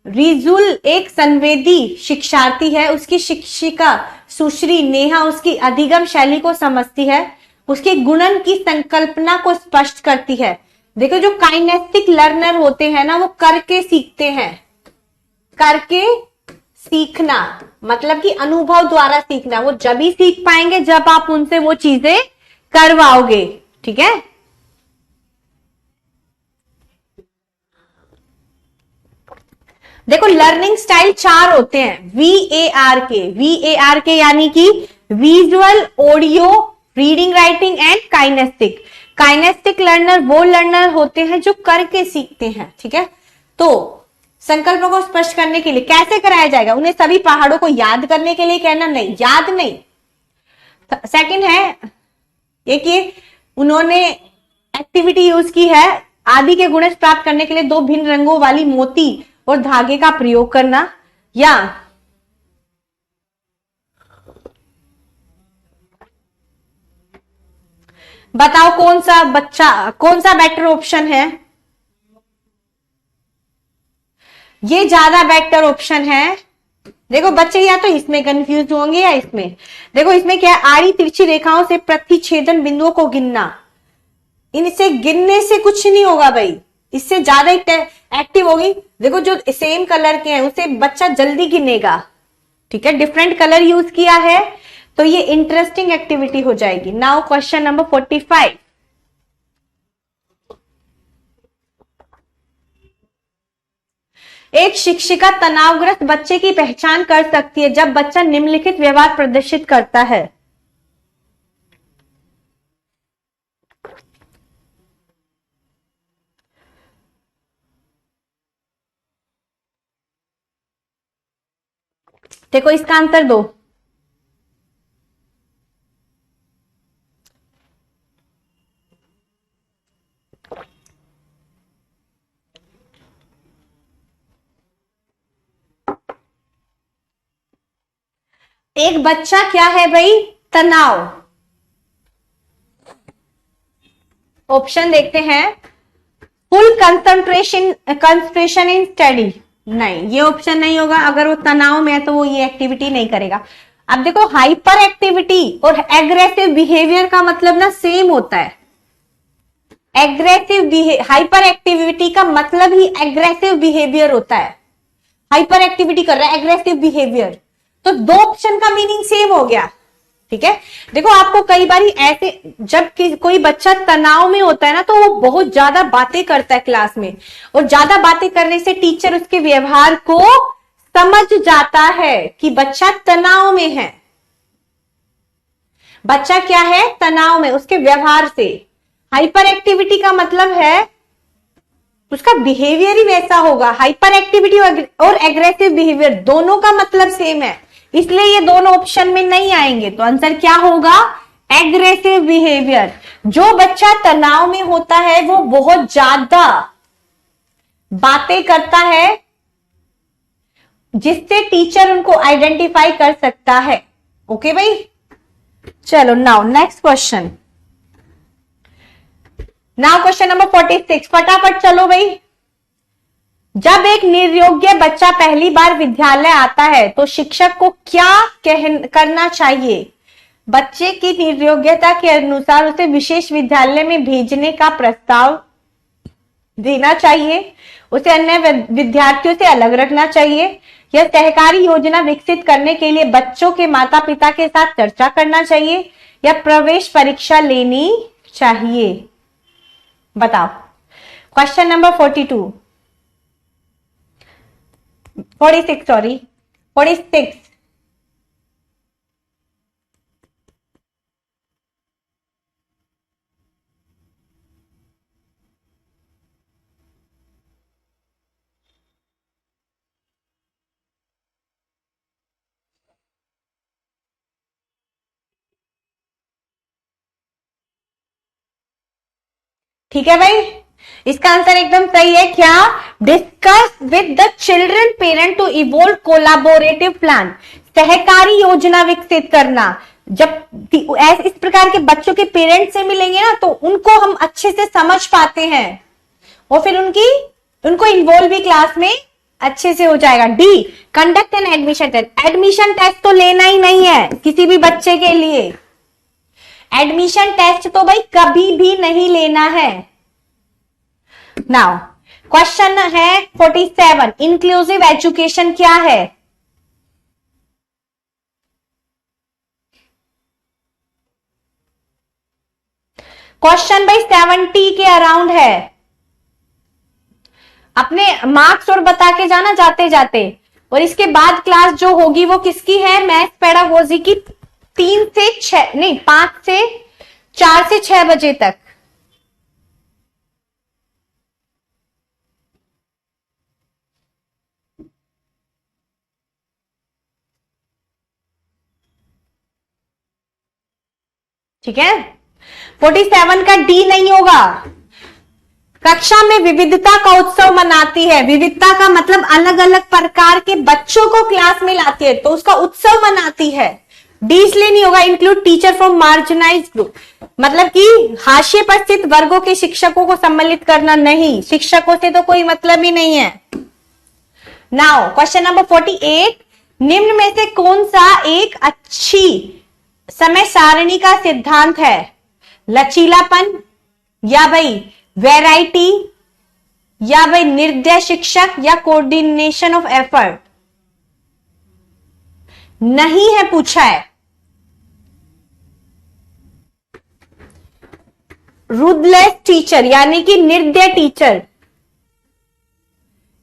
Speaker 1: रिजुल एक संवेदी शिक्षार्थी है, उसकी शिक्षिका सुश्री नेहा उसकी अधिगम शैली को समझती है, उसके गुणन की संकल्पना को स्पष्ट करती है। देखो जो काइनेस्टिक लर्नर होते हैं ना, वो करके सीखते हैं। करके सीखना मतलब कि अनुभव द्वारा सीखना। वो जब ही सीख पाएंगे जब आप उनसे वो चीजें करवाओगे, ठीक है। देखो लर्निंग स्टाइल 4 होते हैं, VAR के यानी कि visual, audio, reading, writing and kinesthetic. Kinesthetic learner वो लर्नर होते हैं जो करके सीखते हैं, ठीक है। तो संकल्पों को स्पष्ट करने के लिए कैसे कराया जाएगा? उन्हें सभी पहाड़ों को याद करने के लिए कहना? नहीं, याद नहीं। सेकंड है एक ये उन्होंने एक्टिविटी यूज की है, आदि के गुण प्राप्त करने के लिए 2 भिन्न रंगों वाली मोती और धागे का प्रयोग करना। या बताओ कौन सा बेटर ऑप्शन है? ये ज्यादा बेटर ऑप्शन है। देखो बच्चे या तो इसमें कंफ्यूज होंगे या इसमें। देखो इसमें क्या है, आड़ी तिरछी रेखाओं से प्रतिच्छेदन बिंदुओं को गिनना। इनसे गिनने से कुछ नहीं होगा भाई, इससे ज्यादा एक्टिव होगी। देखो जो सेम कलर के हैं उसे बच्चा जल्दी गिनेगा, ठीक है। डिफरेंट कलर यूज किया है तो ये इंटरेस्टिंग एक्टिविटी हो जाएगी। नाउ क्वेश्चन नंबर 45, एक शिक्षिका तनावग्रस्त बच्चे की पहचान कर सकती है जब बच्चा निम्नलिखित व्यवहार प्रदर्शित करता है। देखो इसका आंसर दो। एक बच्चा क्या है भाई? तनाव। ऑप्शन देखते हैं, फुल कंसंट्रेशन इन स्टडी। नहीं, ये ऑप्शन नहीं होगा। अगर वो तनाव में है तो वो ये एक्टिविटी नहीं करेगा। अब देखो हाइपर एक्टिविटी और एग्रेसिव बिहेवियर का मतलब ना सेम होता है। हाइपर एक्टिविटी का मतलब ही एग्रेसिव बिहेवियर होता है। हाइपर एक्टिविटी कर रहा है, एग्रेसिव बिहेवियर, तो 2 ऑप्शन का मीनिंग सेम हो गया, ठीक है। देखो आपको कई बार ऐसे जब कोई बच्चा तनाव में होता है ना, तो वो बहुत ज्यादा बातें करता है क्लास में, और ज्यादा बातें करने से टीचर उसके व्यवहार को समझ जाता है कि बच्चा तनाव में है। बच्चा क्या है? तनाव में, उसके व्यवहार से। हाइपर एक्टिविटी का मतलब है उसका बिहेवियर ही वैसा होगा। हाइपर एक्टिविटी और एग्रेसिव बिहेवियर दोनों का मतलब सेम है, इसलिए ये दोनों ऑप्शन में नहीं आएंगे। तो आंसर क्या होगा? Aggressive behaviour. जो बच्चा तनाव में होता है वो बहुत ज्यादा बातें करता है जिससे टीचर उनको आइडेंटिफाई कर सकता है। ओके भाई, चलो now next question. Now question number 46, फटाफट चलो भाई। जब एक निर्योग्य बच्चा पहली बार विद्यालय आता है तो शिक्षक को क्या करना चाहिए? बच्चे की निर्योग्यता के अनुसार उसे विशेष विद्यालय में भेजने का प्रस्ताव देना चाहिए, उसे अन्य विद्यार्थियों से अलग रखना चाहिए, या सहकारी योजना विकसित करने के लिए बच्चों के माता पिता के साथ चर्चा करना चाहिए, या प्रवेश परीक्षा लेनी चाहिए? बताओ। Question number 46। ठीक है भाई, इसका आंसर एकदम सही है। क्या? Discuss with the children parent to evolve collaborative plan, सहकारी योजना विकसित करना। जब इस प्रकार के बच्चों के पेरेंट्स से मिलेंगे ना तो उनको हम अच्छे से समझ पाते हैं और फिर उनको इन्वॉल्व भी क्लास में अच्छे से हो जाएगा। D, conduct an admission test. Admission test तो लेना ही नहीं है किसी भी बच्चे के लिए। एडमिशन टेस्ट तो भाई कभी भी नहीं लेना है। नाउ क्वेश्चन है 47, इंक्लूसिव एजुकेशन क्या है? क्वेश्चन भाई 70 के अराउंड है। अपने मार्क्स और बता के जाना जाते जाते। और इसके बाद क्लास जो होगी वो किसकी है? मैथ्स पेडागोजी की 3 से 6 नहीं 5 से 4 से 6 बजे तक। ठीक है, 47 का डी नहीं होगा। कक्षा में विविधता का उत्सव मनाती है। विविधता का मतलब अलग अलग प्रकार के बच्चों को क्लास में लाती है तो उसका उत्सव मनाती है। डी इसलिए नहीं होगा। इंक्लूड टीचर फ्रॉम मार्जिनाइज्ड ग्रुप, मतलब कि हाशिए पर स्थित वर्गों के शिक्षकों को सम्मिलित करना नहीं। शिक्षकों से तो कोई मतलब ही नहीं है। नाउ क्वेश्चन नंबर 48, निम्न में से कौन सा एक अच्छी समय सारणी का सिद्धांत है? लचीलापन, या भाई वैरायटी, या भाई निर्दय शिक्षक, या कोऑर्डिनेशन ऑफ एफर्ट? नहीं है पूछा है। रूथलेस टीचर यानी कि निर्दय टीचर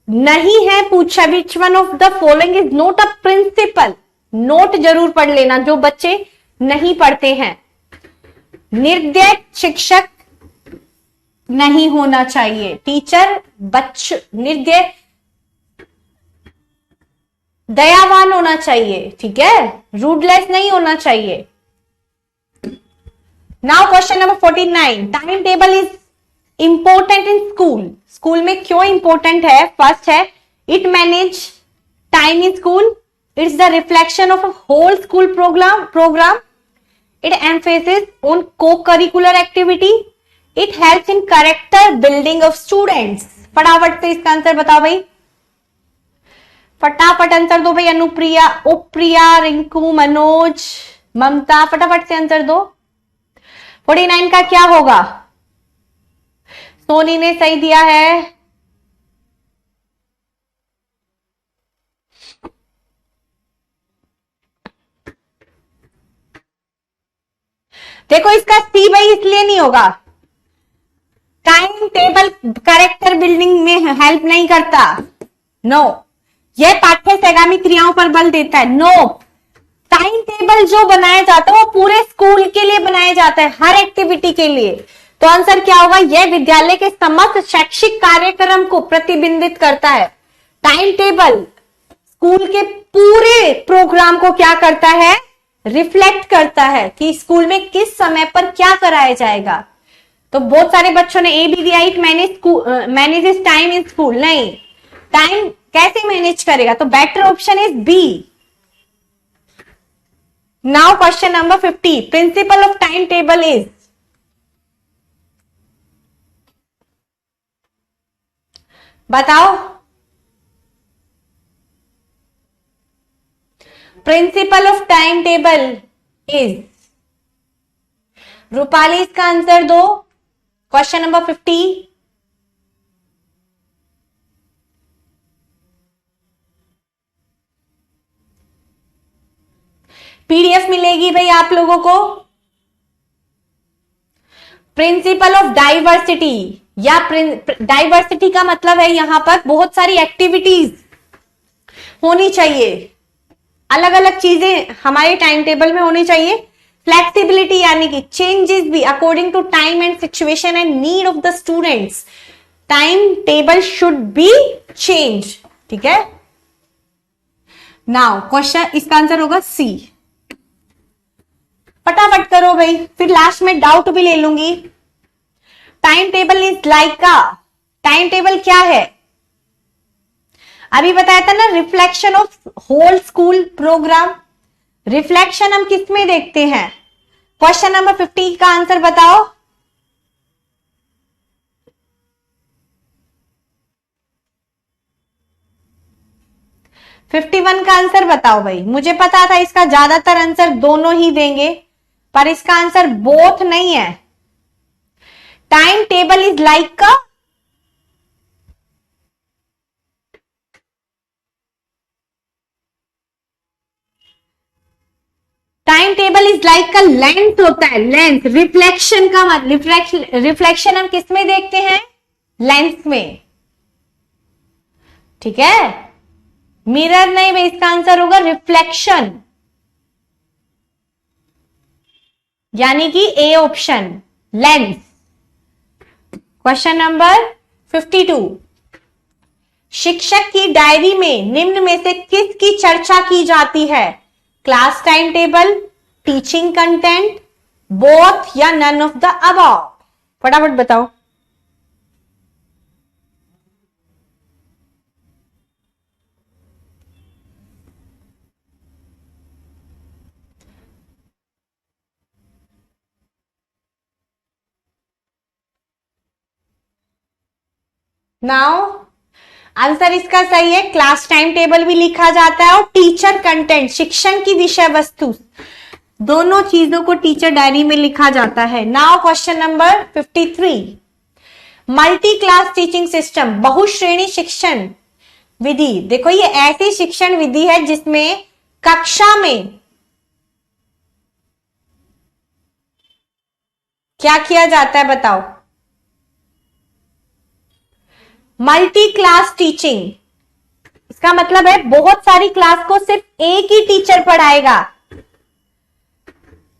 Speaker 1: नहीं है पूछा। Which one of the following is not a principle? Note जरूर पढ़ लेना जो बच्चे नहीं पढ़ते हैं। निर्दय शिक्षक नहीं होना चाहिए। टीचर निर्दय दयावान होना चाहिए। ठीक है, रूडलेस नहीं होना चाहिए। Now question number 49, time table is important in school. School में क्यों इंपॉर्टेंट है? फर्स्ट है, it manage time in school, it's the reflection of a whole school programme, it emphasis on co curricular activity, it helps in character building of students. फटाफट से इसका answer बताओ भाई, फटाफट आंसर दो भाई। अनुप्रिया, उप्रिया, रिंकू, मनोज, ममता, फटाफट से आंसर दो। 49 का क्या होगा? सोनी ने सही दिया है। देखो इसका सी भाई इसलिए नहीं होगा, टाइम टेबल कैरेक्टर बिल्डिंग में हेल्प नहीं करता। नो, यह पाठ्य सहगामी क्रियाओं पर बल देता है। नो, टाइम टेबल जो बनाया जाता है वो पूरे स्कूल के लिए बनाया जाता है, हर एक्टिविटी के लिए। तो आंसर क्या होगा? यह विद्यालय के समस्त शैक्षिक कार्यक्रम को प्रतिबिंबित करता है। टाइम टेबल स्कूल के पूरे प्रोग्राम को क्या करता है? रिफ्लेक्ट करता है कि स्कूल में किस समय पर क्या कराया जाएगा। तो बहुत सारे बच्चों ने ए भी दिया, it manage is time in school. नहीं, टाइम कैसे मैनेज करेगा? तो better option is B. Now question number 50, principle of time table is, बताओ। Principle of time table is, Rupali इसका आंसर दो। Question number 50। पीडीएफ मिलेगी भाई आप लोगों को। प्रिंसिपल ऑफ डाइवर्सिटी, या डाइवर्सिटी का मतलब है यहां पर बहुत सारी एक्टिविटीज होनी चाहिए, अलग अलग चीजें हमारे टाइम टेबल में होनी चाहिए। फ्लेक्सिबिलिटी यानी कि चेंजेस भी according to time and situation and need of the students, time table should be change. ठीक है, नाउ क्वेश्चन, इसका आंसर होगा सी। फटाफट करो भाई, फिर लास्ट में डाउट भी ले लूंगी। टाइम टेबल इज लाइक का, टाइम टेबल क्या है? अभी बताया था ना, reflection of whole school program. Reflection हम किस में देखते हैं? क्वेश्चन नंबर 50 का आंसर बताओ। फिफ्टी 51 का आंसर बताओ भाई। मुझे पता था इसका ज्यादातर आंसर दोनों ही देंगे, पर इसका आंसर बोथ नहीं है। टाइम टेबल इज लाइक का, टाइम टेबल इज लाइक का लेंस होता है, लेंस। रिफ्लेक्शन का मतलब, रिफ्लेक्शन हम किस में देखते हैं? लेंस में। ठीक है, मिरर नहीं भाई, इसका आंसर होगा रिफ्लेक्शन, यानी कि A option, lens. Question number 52, शिक्षक की डायरी में निम्न में से किसकी चर्चा की जाती है? Class time table, teaching content, both या नन ऑफ द अबव? फटाफट बताओ। नाउ आंसर इसका सही है, क्लास टाइम टेबल भी लिखा जाता है और टीचर कंटेंट, शिक्षण की विषय वस्तु, दोनों चीजों को टीचर डायरी में लिखा जाता है। Now question number 53, multi class teaching system, बहुश्रेणी शिक्षण विधि। देखो ये ऐसी शिक्षण विधि है जिसमें कक्षा में क्या किया जाता है बताओ? मल्टी क्लास टीचिंग, इसका मतलब है बहुत सारी क्लास को सिर्फ एक ही टीचर पढ़ाएगा।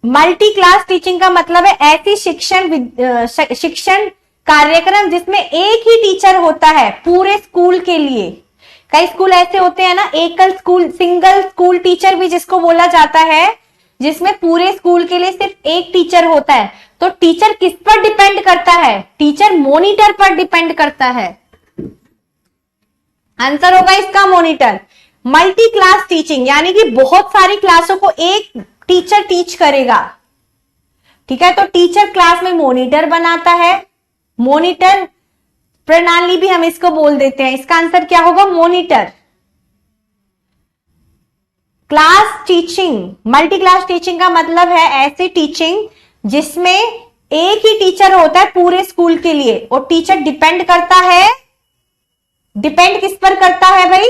Speaker 1: मल्टी क्लास टीचिंग का मतलब है ऐसी शिक्षण कार्यक्रम जिसमें एक ही टीचर होता है पूरे स्कूल के लिए। कई स्कूल ऐसे होते हैं ना, एकल स्कूल, सिंगल स्कूल टीचर भी जिसको बोला जाता है, जिसमें पूरे स्कूल के लिए सिर्फ एक टीचर होता है। तो टीचर किस पर डिपेंड करता है? टीचर मॉनिटर पर डिपेंड करता है। आंसर होगा इसका मॉनिटर। मल्टी क्लास टीचिंग यानी कि बहुत सारी क्लासों को एक टीचर टीच करेगा। ठीक है, तो टीचर क्लास में मॉनिटर बनाता है, मॉनिटर प्रणाली भी हम इसको बोल देते हैं। इसका आंसर क्या होगा? Monitor. Class teaching, multi class teaching का मतलब है ऐसी टीचिंग जिसमें एक ही टीचर होता है पूरे स्कूल के लिए, और टीचर डिपेंड करता है, डिपेंड किस पर करता है भाई?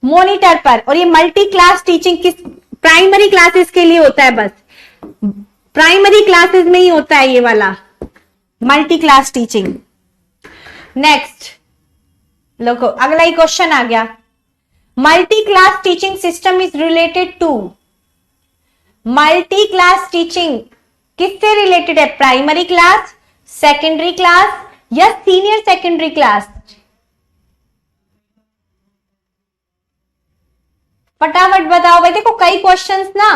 Speaker 1: मॉनिटर पर। और ये मल्टी क्लास टीचिंग किस, प्राइमरी क्लासेस के लिए होता है, बस प्राइमरी क्लासेस में ही होता है ये वाला मल्टी क्लास टीचिंग। नेक्स्ट लोगों, अगला ही क्वेश्चन आ गया। Multi class teaching system is related to, multi class teaching किससे रिलेटेड है? प्राइमरी क्लास, सेकेंडरी क्लास या सीनियर सेकेंडरी क्लास? फटाफट बताओ भाई। देखो कई क्वेश्चंस ना,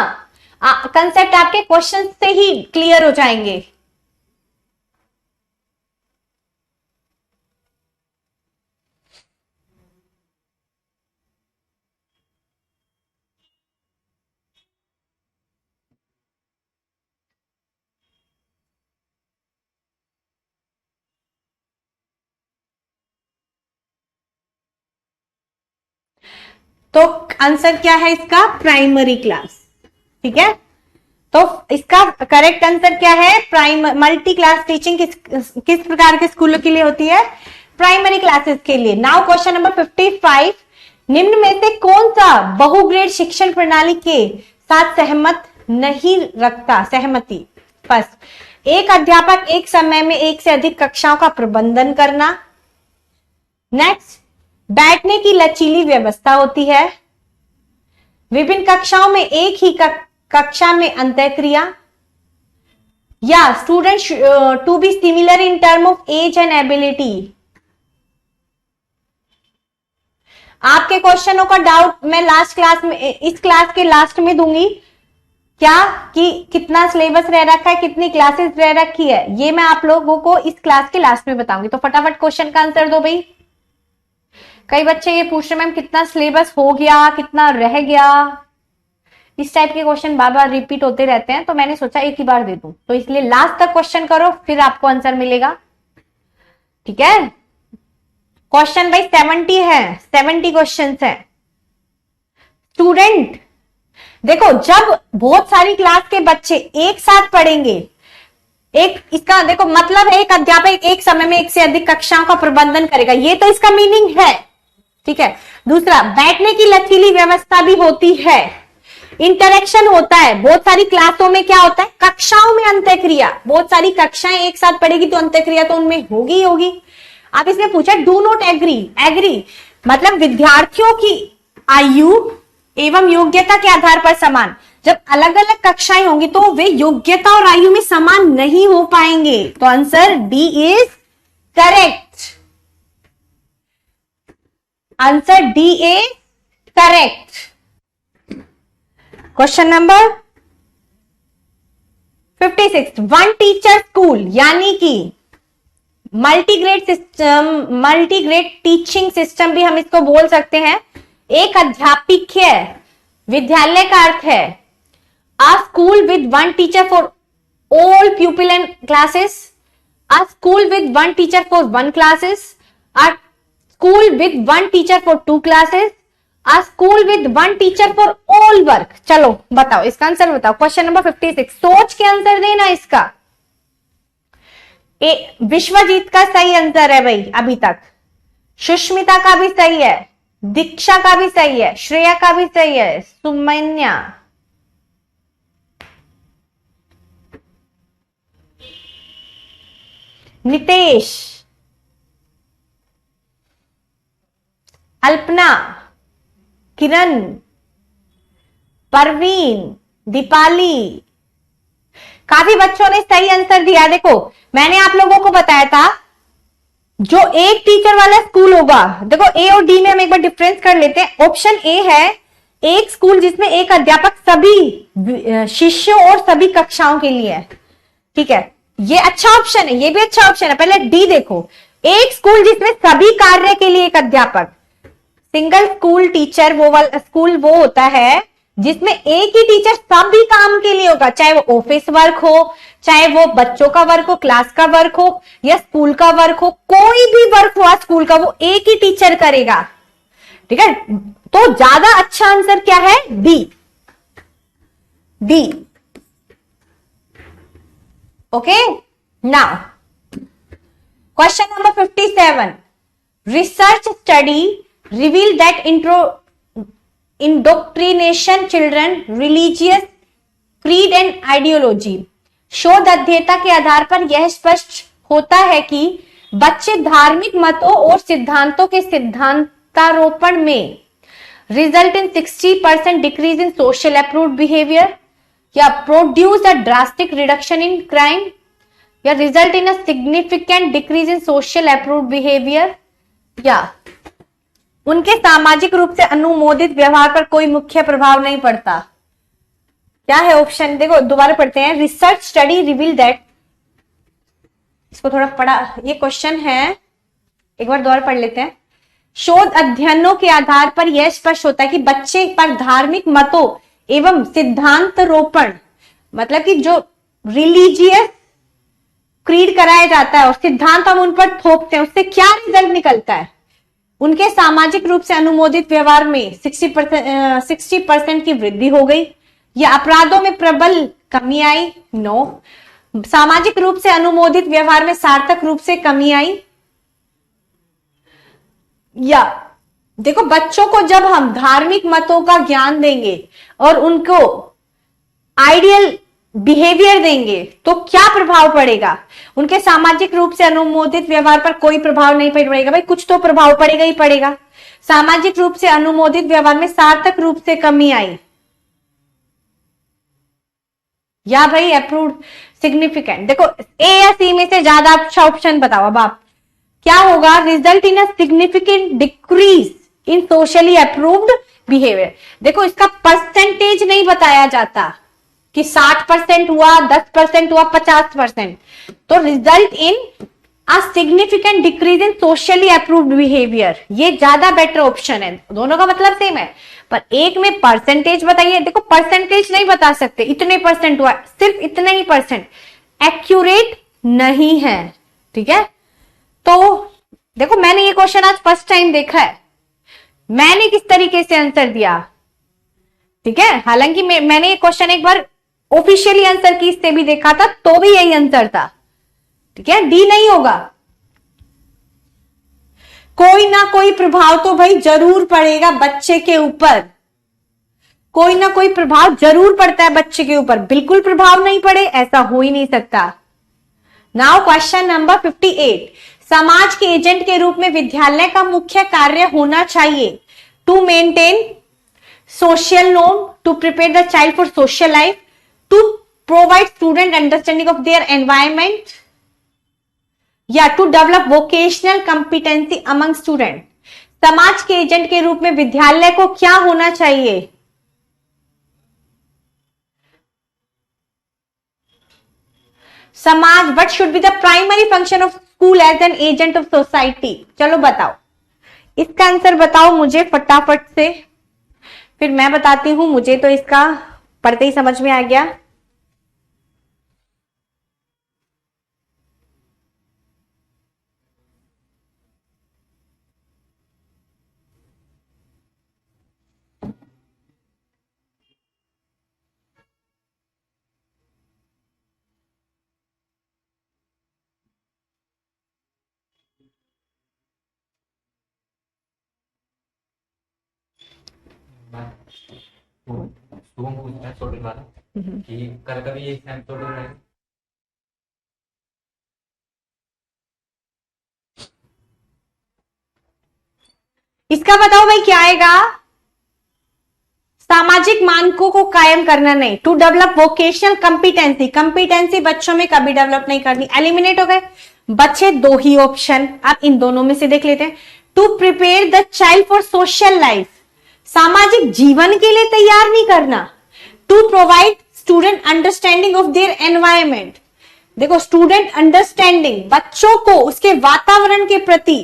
Speaker 1: कंसेप्ट आपके क्वेश्चन से ही क्लियर हो जाएंगे। तो आंसर क्या है इसका? Primary class. ठीक है, तो इसका करेक्ट आंसर क्या है? मल्टी क्लास टीचिंग किस प्रकार के स्कूलों के लिए होती है? प्राइमरी क्लासेस के लिए। नाउ क्वेश्चन नंबर 55, निम्न में से कौन सा बहुग्रेड शिक्षण प्रणाली के साथ सहमत नहीं रखता? सहमति। फर्स्ट, एक अध्यापक एक समय में एक से अधिक कक्षाओं का प्रबंधन करना। नेक्स्ट, बैठने की लचीली व्यवस्था होती है। विभिन्न कक्षाओं में एक ही कक्षा में अंतःक्रिया, या student to be similar in term of age and ability. आपके क्वेश्चनों का डाउट मैं लास्ट क्लास में, इस क्लास के लास्ट में दूंगी। क्या कि कितना सिलेबस रह रखा है, कितनी क्लासेस रह रखी है, ये मैं आप लोगों को इस क्लास के लास्ट में बताऊंगी। तो फटाफट क्वेश्चन का आंसर दो भाई। कई बच्चे ये पूछ रहे मैम कितना सिलेबस हो गया, कितना रह गया। इस टाइप के क्वेश्चन बार बार रिपीट होते रहते हैं, तो मैंने सोचा एक ही बार दे दूं, तो इसलिए लास्ट तक क्वेश्चन करो, फिर आपको आंसर मिलेगा। ठीक है, क्वेश्चन भाई 70 है, 70 क्वेश्चन है। स्टूडेंट देखो, जब बहुत सारी क्लास के बच्चे एक साथ पढ़ेंगे, एक इसका देखो मतलब है एक अध्यापक एक समय में एक से अधिक कक्षाओं का प्रबंधन करेगा, ये तो इसका मीनिंग है। ठीक है, दूसरा, बैठने की लचीली व्यवस्था भी होती है, इंटरेक्शन होता है। बहुत सारी क्लासों में क्या होता है? कक्षाओं में अंतःक्रिया, बहुत सारी कक्षाएं एक साथ पढ़ेगी तो अंतःक्रिया तो उनमें होगी ही होगी। आप इसमें पूछा डू नॉट एग्री, एग्री मतलब विद्यार्थियों की आयु एवं योग्यता के आधार पर समान। जब अलग अलग कक्षाएं होंगी तो वे योग्यता और आयु में समान नहीं हो पाएंगे। तो answer D is correct. Answer D is correct. Question number 56, one teacher school यानी कि multigrade system, multigrade teaching system भी हम इसको बोल सकते हैं। एक अध्यापकीय विद्यालय का अर्थ है a school with one teacher for all pupil and classes, a school with one teacher for one classes, a school with one teacher for two classes, a school with one teacher for all work. चलो बताओ इसका answer बताओ। Question number 56, सोच के answer देना इसका। विश्वजीत का सही आंसर है भाई अभी तक, सुष्मिता का भी सही है, दीक्षा का भी सही है, श्रेया का भी सही है, सुमन्या, नितेश, अल्पना, किरण, परवीन, दीपाली, काफी बच्चों ने सही आंसर दिया। देखो मैंने आप लोगों को बताया था जो एक टीचर वाला स्कूल होगा, देखो ए और डी में हम एक बार डिफरेंस कर लेते हैं। ऑप्शन ए है एक स्कूल जिसमें एक अध्यापक सभी शिष्यों और सभी कक्षाओं के लिए है। ठीक है, ये अच्छा ऑप्शन है, ये भी अच्छा ऑप्शन है। पहले डी देखो, एक स्कूल जिसमें सभी कार्य के लिए एक अध्यापक। सिंगल स्कूल टीचर वो वाला स्कूल वो होता है जिसमें एक ही टीचर सभी काम के लिए होगा, चाहे वो ऑफिस वर्क हो, चाहे वो बच्चों का वर्क हो, क्लास का वर्क हो या स्कूल का वर्क हो, कोई भी वर्क हुआ स्कूल का वो एक ही टीचर करेगा। ठीक है, तो ज्यादा अच्छा आंसर क्या है? D, D. Okay, now question number 57, research study reveal that indoctrination children religious creed and ideology। शोध अध्येता के आधार पर यह स्पष्ट होता है कि बच्चे धार्मिक मतों और सिद्धांतों के सिद्धांतारोपण में result in 60% decrease in social approved behaviour, या produce a drastic reduction in crime, या result in a significant decrease in social approved behaviour, या उनके सामाजिक रूप से अनुमोदित व्यवहार पर कोई मुख्य प्रभाव नहीं पड़ता। क्या है ऑप्शन? देखो दोबारा पढ़ते हैं। रिसर्च स्टडी रिवील दैट, इसको थोड़ा पढ़ा, ये क्वेश्चन है, एक बार दोबारा पढ़ लेते हैं। शोध अध्ययनों के आधार पर यह स्पष्ट होता है कि बच्चे पर धार्मिक मतों एवं सिद्धांत रोपण, मतलब कि जो रिलीजियस क्रीड कराया जाता है और सिद्धांत हम उन पर थोपते हैं, उससे क्या रिजल्ट निकलता है? उनके सामाजिक रूप से अनुमोदित व्यवहार में 60% की वृद्धि हो गई, या अपराधों में प्रबल कमी आई? नो। सामाजिक रूप से अनुमोदित व्यवहार में सार्थक रूप से कमी आई? या देखो, बच्चों को जब हम धार्मिक मतों का ज्ञान देंगे और उनको आइडियल बिहेवियर देंगे तो क्या प्रभाव पड़ेगा? उनके सामाजिक रूप से अनुमोदित व्यवहार पर कोई प्रभाव नहीं पड़ेगा भाई, कुछ तो प्रभाव पड़ेगा ही पड़ेगा। सामाजिक रूप से अनुमोदित व्यवहार में सार्थक रूप से कमी आई, या भाई अप्रूव्ड सिग्निफिकेंट। देखो ए या सी में से ज्यादा अच्छा ऑप्शन बताओ अब आप। क्या होगा? Result in a significant decrease in socially approved behaviour. देखो इसका परसेंटेज नहीं बताया जाता कि 60% हुआ, 10% हुआ, 50%। तो result in a significant decrease in socially approved behaviour, ये ज्यादा बेटर ऑप्शन है। दोनों का मतलब सेम है, पर एक में परसेंटेज बताइए। देखो परसेंटेज नहीं बता सकते, इतने परसेंट हुआ, सिर्फ इतने ही परसेंट, एक्यूरेट नहीं है। ठीक है, तो देखो मैंने ये क्वेश्चन आज फर्स्ट टाइम देखा है, मैंने किस तरीके से आंसर दिया। ठीक है, हालांकि मैंने ये क्वेश्चन एक बार ऑफिशियली आंसर की से भी देखा था, तो भी यही आंसर था। ठीक है, डी नहीं होगा। कोई ना कोई प्रभाव तो भाई जरूर पड़ेगा बच्चे के ऊपर, कोई ना कोई प्रभाव जरूर पड़ता है बच्चे के ऊपर, बिल्कुल प्रभाव नहीं पड़े ऐसा हो ही नहीं सकता। नाउ क्वेश्चन नंबर 58, समाज के एजेंट के रूप में विद्यालय का मुख्य कार्य होना चाहिए to maintain social norm, to prepare the child for social life, to provide student understanding of their environment, या to develop vocational competency among student। समाज के एजेंट के रूप में विद्यालय को क्या होना चाहिए? समाज, what should be the primary function of school as an agent of society? चलो बताओ, इसका आंसर बताओ मुझे फटाफट से, फिर मैं बताती हूं। मुझे तो इसका पढ़ते ही समझ में आ गया।
Speaker 2: शुभम पूछना है छोटे वाला कि कल कभी ये एग्जाम छोड़ रहा है।
Speaker 1: इसका बताओ भाई क्या आएगा? सामाजिक मानकों को कायम करना नहीं, to develop vocational competency. Competency बच्चों में कभी डेवलप नहीं करनी, एलिमिनेट हो गए। बच्चे दो ही ऑप्शन, आप इन दोनों में से देख लेते हैं। To prepare the child for social life, सामाजिक जीवन के लिए तैयार नहीं करना। To provide student understanding of their environment. देखो स्टूडेंट अंडरस्टैंडिंग, बच्चों को उसके वातावरण के प्रति,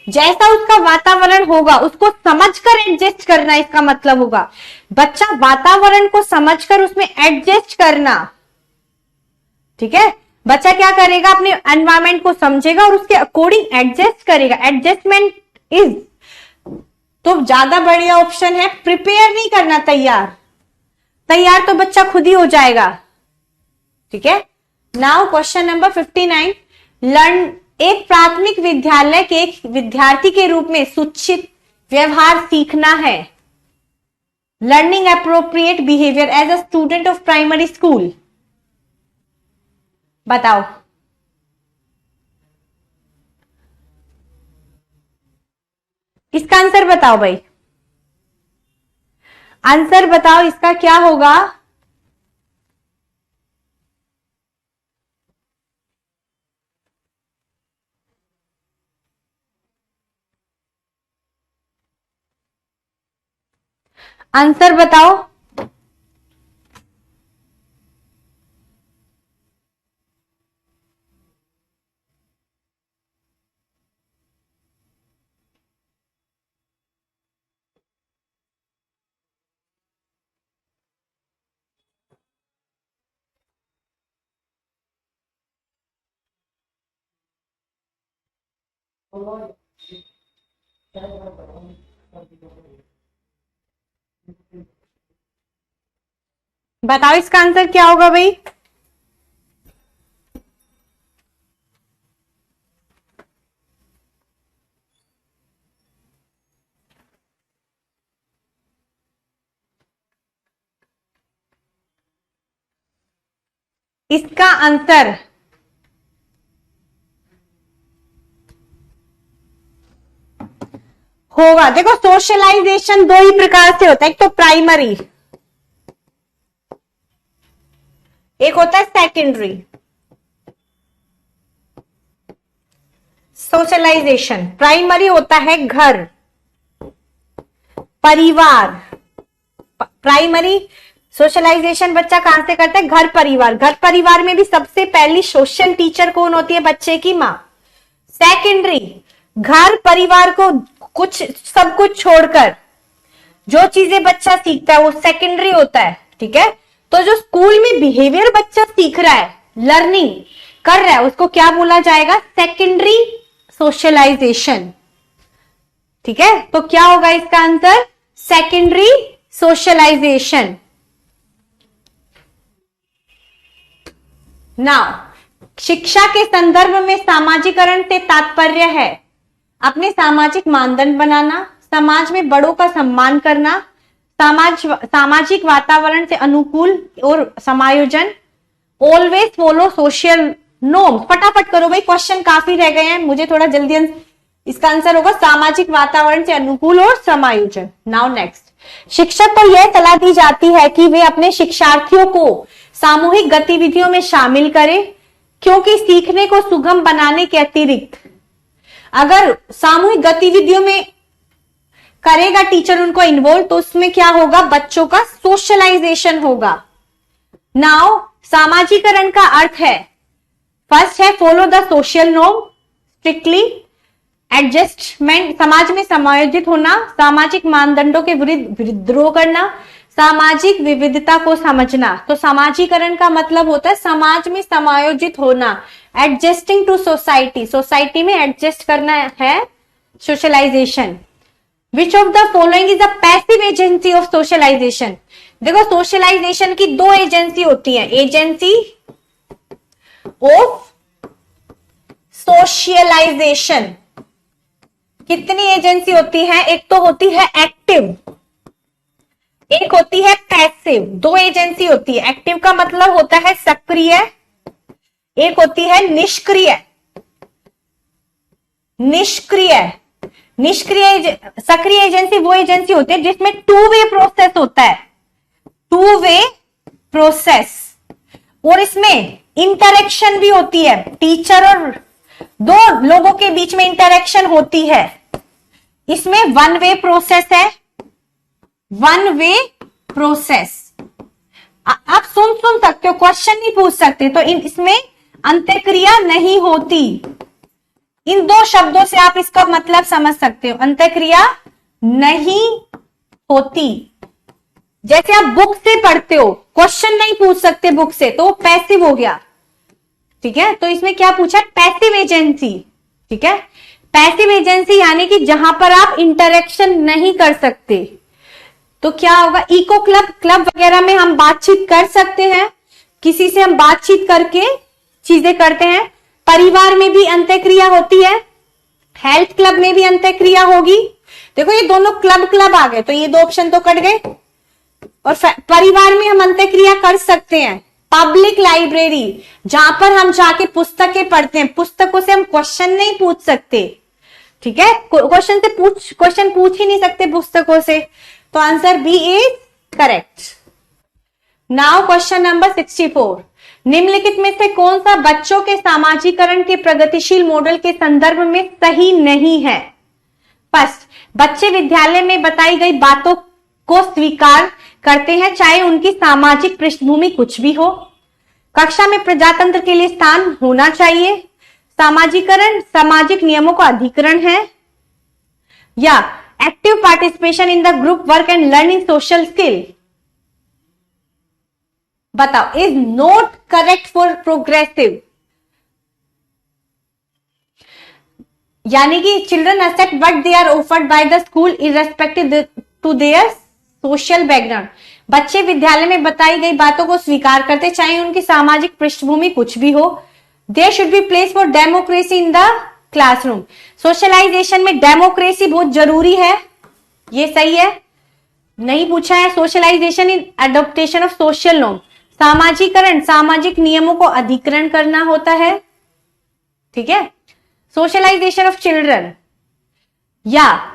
Speaker 1: जैसा उसका वातावरण होगा उसको समझकर एडजस्ट करना, इसका मतलब होगा बच्चा वातावरण को समझकर उसमें एडजस्ट करना। ठीक है, बच्चा क्या करेगा? अपने एनवायरमेंट को समझेगा और उसके अकॉर्डिंग एडजस्ट करेगा। एडजस्टमेंट इज, तो ज्यादा बढ़िया ऑप्शन है प्रिपेयर नहीं करना, तैयार। तैयार तो बच्चा खुद ही हो जाएगा। ठीक है, नाउ क्वेश्चन नंबर 59, लर्न, एक प्राथमिक विद्यालय के एक विद्यार्थी के रूप में सुचित व्यवहार सीखना है। Learning appropriate behaviour as a student of primary school, बताओ। इसका आंसर बताओ भाई, आंसर बताओ इसका क्या होगा? आंसर बताओ। बताओ इसका आंसर क्या होगा भाई? इसका आंसर होगा, देखो सोशलाइजेशन दो ही प्रकार से होता है, एक तो प्राइमरी, एक होता है सेकेंडरी। सोशलाइजेशन प्राइमरी होता है घर परिवार, प्राइमरी सोशलाइजेशन बच्चा कहां से करता है? घर परिवार। घर परिवार में भी सबसे पहली सोशल टीचर कौन होती है? बच्चे की मां। सेकेंडरी घर परिवार को कुछ सब कुछ छोड़कर जो चीजें बच्चा सीखता है वो सेकेंडरी होता है, ठीक है। तो जो स्कूल में बिहेवियर बच्चा सीख रहा है, लर्निंग कर रहा है, उसको क्या बोला जाएगा? सेकेंडरी सोशलाइजेशन, ठीक है। तो क्या होगा इसका आंसर? Secondary socialisation. नाउ शिक्षा के संदर्भ में सामाजिकरण से तात्पर्य है अपने सामाजिक मानदंड बनाना, समाज में बड़ों का सम्मान करना, सामाजिक वातावरण से अनुकूल और समायोजन, ऑलवेज फॉलो सोशल नॉर्म्स। फटाफट करो भाई, क्वेश्चन काफी रह गए हैं, मुझे थोड़ा जल्दी इसका आंसर होगा सामाजिक वातावरण से अनुकूल और समायोजन। नाउ नेक्स्ट, शिक्षक को यह सलाह दी जाती है कि वे अपने शिक्षार्थियों को सामूहिक गतिविधियों में शामिल करें, क्योंकि सीखने को सुगम बनाने के अतिरिक्त अगर सामूहिक गतिविधियों में करेगा टीचर उनको इन्वॉल्व, तो उसमें क्या होगा? बच्चों का सोशलाइजेशन होगा। नाउ सामाजिकरण का अर्थ है, फर्स्ट है follow the social norm strictly, adjustment समाज में समायोजित होना, सामाजिक मानदंडों के विरुद्ध विद्रोह करना, सामाजिक विविधता को समझना। तो सामाजिकरण का मतलब होता है समाज में समायोजित होना, एडजस्टिंग टू सोसाइटी, सोसाइटी में एडजस्ट करना है socialisation. Which of the following is a passive agency of socialisation? देखो सोशलाइजेशन की दो एजेंसी होती है, एजेंसी ऑफ सोशलाइजेशन। कितनी एजेंसी होती है? एक तो होती है एक्टिव, एक होती है पैसिव। दो एजेंसी होती है, एक्टिव का मतलब होता है सक्रिय, एक होती है निष्क्रिय। सक्रिय एजेंसी वो एजेंसी होती है जिसमें टू वे प्रोसेस होता है, टू वे प्रोसेस, और इसमें इंटरेक्शन भी होती है, टीचर और दो लोगों के बीच में इंटरेक्शन होती है। इसमें वन वे प्रोसेस है, वन वे प्रोसेस। आप सुन सकते हो, क्वेश्चन नहीं पूछ सकते, तो इसमें अंत्यक्रिया नहीं होती। इन दो शब्दों से आप इसका मतलब समझ सकते हो, अंत्यक्रिया नहीं होती। जैसे आप बुक से पढ़ते हो, क्वेश्चन नहीं पूछ सकते बुक से, तो वो पैसिव हो गया, ठीक है। तो इसमें क्या पूछा? पैसिव एजेंसी, ठीक है। पैसिव एजेंसी यानी कि जहां पर आप इंटरेक्शन नहीं कर सकते। तो क्या होगा? इको क्लब वगैरह में हम बातचीत कर सकते हैं, किसी से हम बातचीत करके चीजें करते हैं। परिवार में भी अंत्यक्रिया होती है, हेल्थ क्लब में भी अंत्यक्रिया होगी। देखो ये दोनों क्लब आ गए, तो ये दो ऑप्शन तो कट गए। और परिवार में हम अंत्यक्रिया कर सकते हैं। पब्लिक लाइब्रेरी, जहां पर हम जाके पुस्तकें पढ़ते हैं, पुस्तकों से हम क्वेश्चन नहीं पूछ सकते, ठीक है। क्वेश्चन पूछ ही नहीं सकते पुस्तकों से, तो answer B is correct. Now question number 64, निम्नलिखित में से कौन सा बच्चों के सामाजिकरण के प्रगतिशील मॉडल के संदर्भ में सही नहीं है? फर्स्ट, बच्चे विद्यालय में बताई गई बातों को स्वीकार करते हैं चाहे उनकी सामाजिक पृष्ठभूमि कुछ भी हो। कक्षा में प्रजातंत्र के लिए स्थान होना चाहिए। सामाजिकरण सामाजिक नियमों का अधिकरण है। या active participation in the group work and learning social skill. बताओ, is not correct for progressive. यानी कि children accept what they are offered by the school irrespective to their social background. बच्चे विद्यालय में बताई गई बातों को स्वीकार करते, चाहे उनकी सामाजिक पृष्ठभूमि कुछ भी हो। There should be place for democracy in the classroom. Socialisation में डेमोक्रेसी बहुत जरूरी है, ये सही है, नहीं पूछा है। Socialisation in adaptation of social norm, सामाजिकरण सामाजिक नियमों को अधिग्रहण करना होता है, ठीक है। सोशलाइजेशन ऑफ चिल्ड्रन या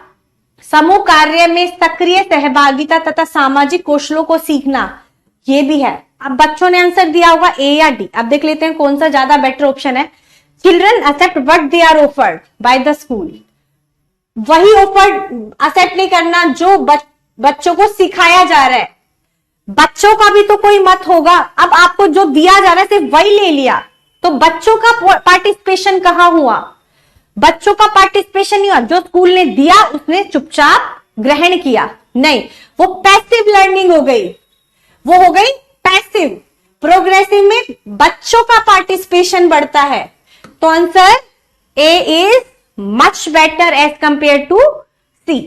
Speaker 1: समूह कार्य में सक्रिय सहभागिता तथा सामाजिक कौशलों को सीखना, ये भी है। अब बच्चों ने आंसर दिया होगा ए या डी, अब देख लेते हैं कौन सा ज्यादा बेटर ऑप्शन है। Children accept what they are offered by the school, वही ऑफर्ड एक्सेप्ट नहीं करना जो बच्चों को सिखाया जा रहा है। बच्चों का भी तो कोई मत होगा, अब आपको जो दिया जा रहा है सिर्फ वही ले लिया, तो बच्चों का पार्टिसिपेशन कहां हुआ? बच्चों का पार्टिसिपेशन नहीं हुआ, जो स्कूल ने दिया उसने चुपचाप ग्रहण किया, नहीं, वो पैसिव लर्निंग हो गई, वो हो गई पैसिव। प्रोग्रेसिव में बच्चों का पार्टिसिपेशन बढ़ता है, तो answer A is much better as compare to C.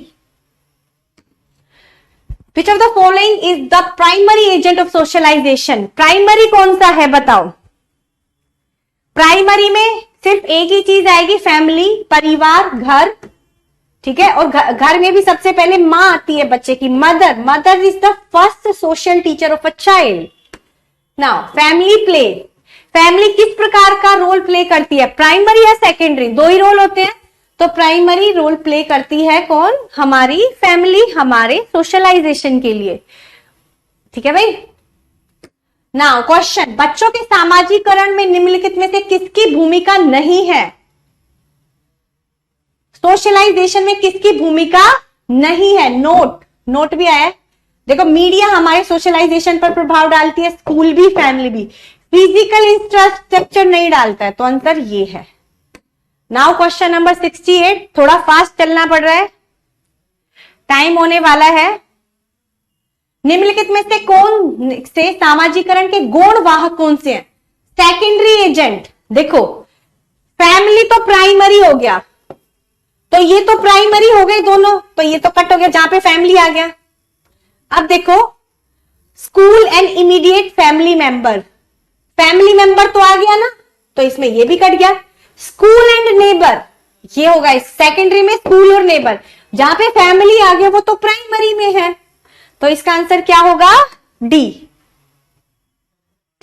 Speaker 1: Which of the following is the primary agent of socialization? Primary कौन सा है बताओ? प्राइमरी में सिर्फ एक ही चीज आएगी, फैमिली, परिवार, घर, ठीक है। और घर में भी सबसे पहले माँ आती है बच्चे की, mother. Mother is the first social teacher of a child. Now family play, family किस प्रकार का रोल प्ले करती है, प्राइमरी या सेकेंडरी? दो ही रोल होते हैं, तो प्राइमरी रोल प्ले करती है कौन? हमारी फैमिली, हमारे सोशलाइजेशन के लिए, ठीक है भाई। नाउ क्वेश्चन, बच्चों के सामाजिकरण में निम्नलिखित में से किसकी भूमिका नहीं है? सोशलाइजेशन में किसकी भूमिका नहीं है? नोट भी आया है, देखो। मीडिया हमारे सोशलाइजेशन पर प्रभाव डालती है, स्कूल भी, फैमिली भी। फिजिकल इंफ्रास्ट्रक्चर नहीं डालता है, तो आंसर ये है। नाउ क्वेश्चन नंबर 68, थोड़ा फास्ट चलना पड़ रहा है, टाइम होने वाला है। निम्नलिखित में से कौन से सामाजिकरण के गौण वाहक कौन से हैं? Secondary agent. देखो फैमिली तो प्राइमरी हो गया, तो ये तो प्राइमरी हो गए दोनों, तो ये तो कट हो गया जहां पे फैमिली आ गया। अब देखो school and immediate family member, family member तो आ गया ना, तो इसमें ये भी कट गया। स्कूल एंड नेबर, ये होगा इस सेकेंडरी में, स्कूल और नेबर। जहां पे फैमिली आ गया वो तो प्राइमरी में है, तो इसका आंसर क्या होगा? डी,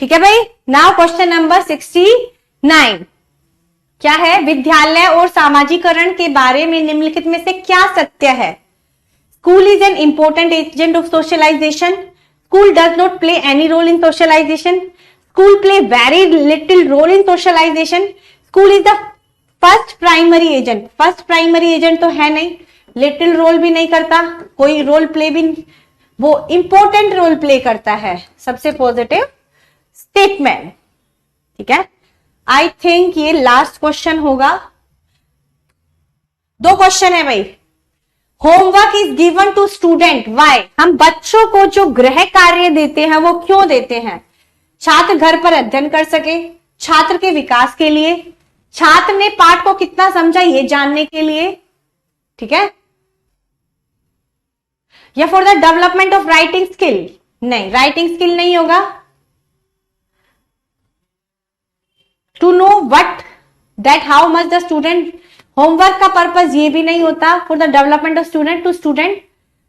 Speaker 1: ठीक है भाई। नाउ क्वेश्चन नंबर 69 क्या है? विद्यालय और सामाजिकरण के बारे में निम्नलिखित में से क्या सत्य है? School is an important agent of socialisation, school does not play any role in socialisation, school play very little role in socialisation, school is the first primary agent. First primary agent तो है नहीं, little role भी नहीं करता, कोई role play भी नहीं, वो इंपॉर्टेंट रोल प्ले करता है। सबसे पॉजिटिव स्टेटमेंट, ठीक है। आई थिंक ये लास्ट क्वेश्चन होगा, 2 क्वेश्चन है भाई। Homework is given to student why, हम बच्चों को जो गृह कार्य देते हैं वो क्यों देते हैं? छात्र घर पर अध्ययन कर सके, छात्र के विकास के लिए, छात्र ने पाठ को कितना समझा ये जानने के लिए, ठीक है, या for the development of writing skill? नहीं, राइटिंग स्किल नहीं होगा। To know what that how much the student, homework का पर्पज ये भी नहीं होता। For the development of student to student,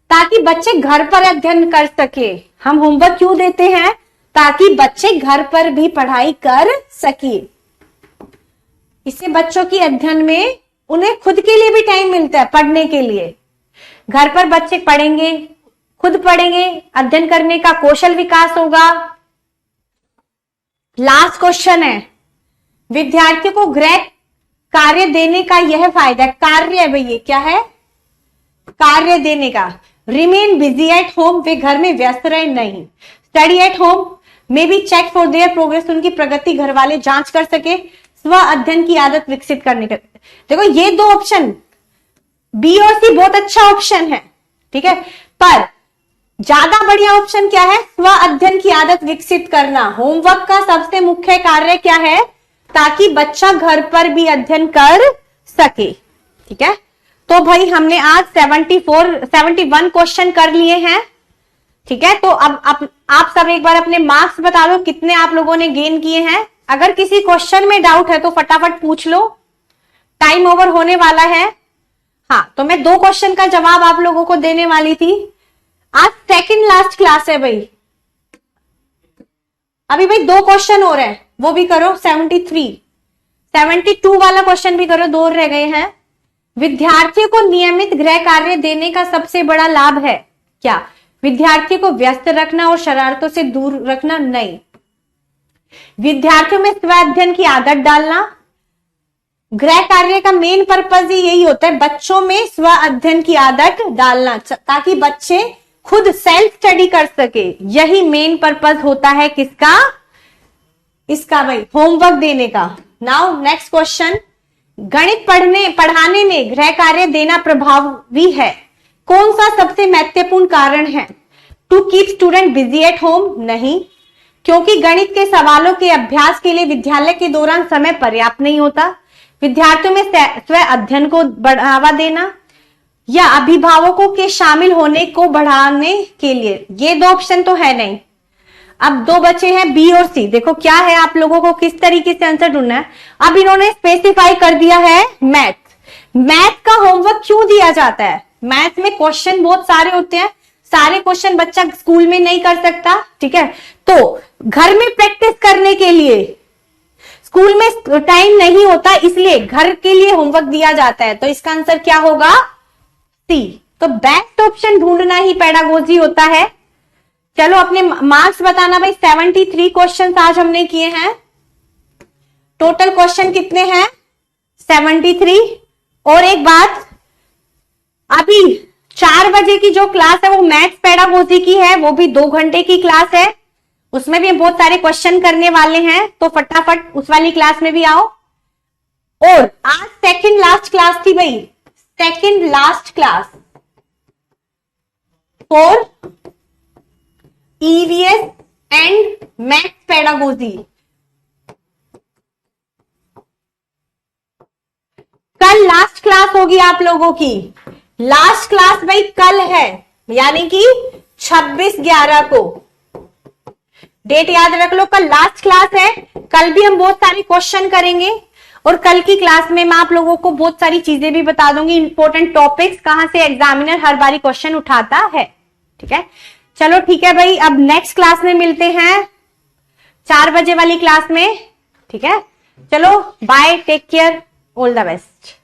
Speaker 1: ताकि बच्चे घर पर अध्ययन कर सके। हम होमवर्क क्यों देते हैं? ताकि बच्चे घर पर भी पढ़ाई कर सके। इससे बच्चों की अध्ययन में उन्हें खुद के लिए भी टाइम मिलता है पढ़ने के लिए। घर पर बच्चे पढ़ेंगे, खुद पढ़ेंगे, अध्ययन करने का कौशल विकास होगा। लास्ट क्वेश्चन है, विद्यार्थियों को गृह कार्य देने का यह फायदा है। कार्य है भाई, ये क्या है? कार्य देने का। रिमेन बिजी एट होम, वे घर में व्यस्त रहे नहीं। Study at home may be check for their progress, उनकी प्रगति घर वाले जांच कर सके। स्व अध्ययन की आदत विकसित करने का। देखो ये 2 ऑप्शन बी और सी बहुत अच्छा ऑप्शन है, ठीक है, पर ज्यादा बढ़िया ऑप्शन क्या है? स्व अध्ययन की आदत विकसित करना। होमवर्क का सबसे मुख्य कार्य क्या है? ताकि बच्चा घर पर भी अध्ययन कर सके। ठीक है, तो भाई हमने आज 71 क्वेश्चन कर लिए हैं। ठीक है, तो अब आप सब एक बार अपने मार्क्स बता दो कितने आप लोगों ने गेन किए हैं। अगर किसी क्वेश्चन में डाउट है तो फटाफट पूछ लो, टाइम ओवर होने वाला है। हाँ, तो मैं 2 क्वेश्चन का जवाब आप लोगों को देने वाली थी। आज सेकंड लास्ट क्लास है भाई, अभी भाई 2 क्वेश्चन हो रहे हैं, वो भी करो। 72 वाला क्वेश्चन भी करो, 2 रह गए हैं। विद्यार्थियों को नियमित गृह कार्य देने का सबसे बड़ा लाभ है क्या? विद्यार्थियों को व्यस्त रखना और शरारतों से दूर रखना? नहीं, विद्यार्थियों में स्व अध्ययन की आदत डालना। गृह कार्य का मेन पर्पज ही यही होता है, बच्चों में स्व अध्ययन की आदत डालना, ताकि बच्चे खुद सेल्फ स्टडी कर सके। यही मेन पर्पज होता है किसका? इसका भाई, होमवर्क देने का। नाउ नेक्स्ट क्वेश्चन, गणित पढ़ाने में गृह कार्य देना प्रभावी है, कौन सा सबसे महत्वपूर्ण कारण है? To keep student busy at home? नहीं, क्योंकि गणित के सवालों के अभ्यास के लिए विद्यालय के दौरान समय पर्याप्त नहीं होता। विद्यार्थियों में स्व अध्ययन को बढ़ावा देना, या अभिभावकों के शामिल होने को बढ़ाने के लिए? ये 2 ऑप्शन तो है नहीं। अब 2 बचे हैं, बी और सी। देखो क्या है, आप लोगों को किस तरीके से आंसर ढूंढना है। अब इन्होंने स्पेसिफाई कर दिया है मैथ। मैथ का होमवर्क क्यों दिया जाता है? मैथ में क्वेश्चन बहुत सारे होते हैं, सारे क्वेश्चन बच्चा स्कूल में नहीं कर सकता। ठीक है, तो घर में प्रैक्टिस करने के लिए, स्कूल में टाइम नहीं होता, इसलिए घर के लिए होमवर्क दिया जाता है। तो इसका आंसर क्या होगा? सी। तो बेस्ट ऑप्शन ढूंढना ही पेडागोजी होता है। चलो अपने मार्क्स बताना भाई। 73 क्वेश्चन आज हमने किए हैं। टोटल क्वेश्चन कितने हैं? 73। और एक बात, अभी 4 बजे की जो क्लास है वो मैथ्स पेडागोजी की है, वो भी 2 घंटे की क्लास है। उसमें भी हम बहुत सारे क्वेश्चन करने वाले हैं, तो फटाफट उस वाली क्लास में भी आओ। और आज सेकंड लास्ट क्लास थी भाई, second last class for EVS and maths pedagogy. कल लास्ट क्लास होगी आप लोगों की। लास्ट क्लास भाई कल है, यानी कि 26/11 को। डेट याद रख लो, कल लास्ट क्लास है। कल भी हम बहुत सारे क्वेश्चन करेंगे, और कल की क्लास में मैं आप लोगों को बहुत सारी चीजें भी बता दूंगी, इंपॉर्टेंट टॉपिक्स, कहां से एग्जामिनर हर बारी क्वेश्चन उठाता है। ठीक है, चलो ठीक है भाई, अब नेक्स्ट क्लास में मिलते हैं 4 बजे वाली क्लास में। ठीक है, चलो bye, take care, all the best.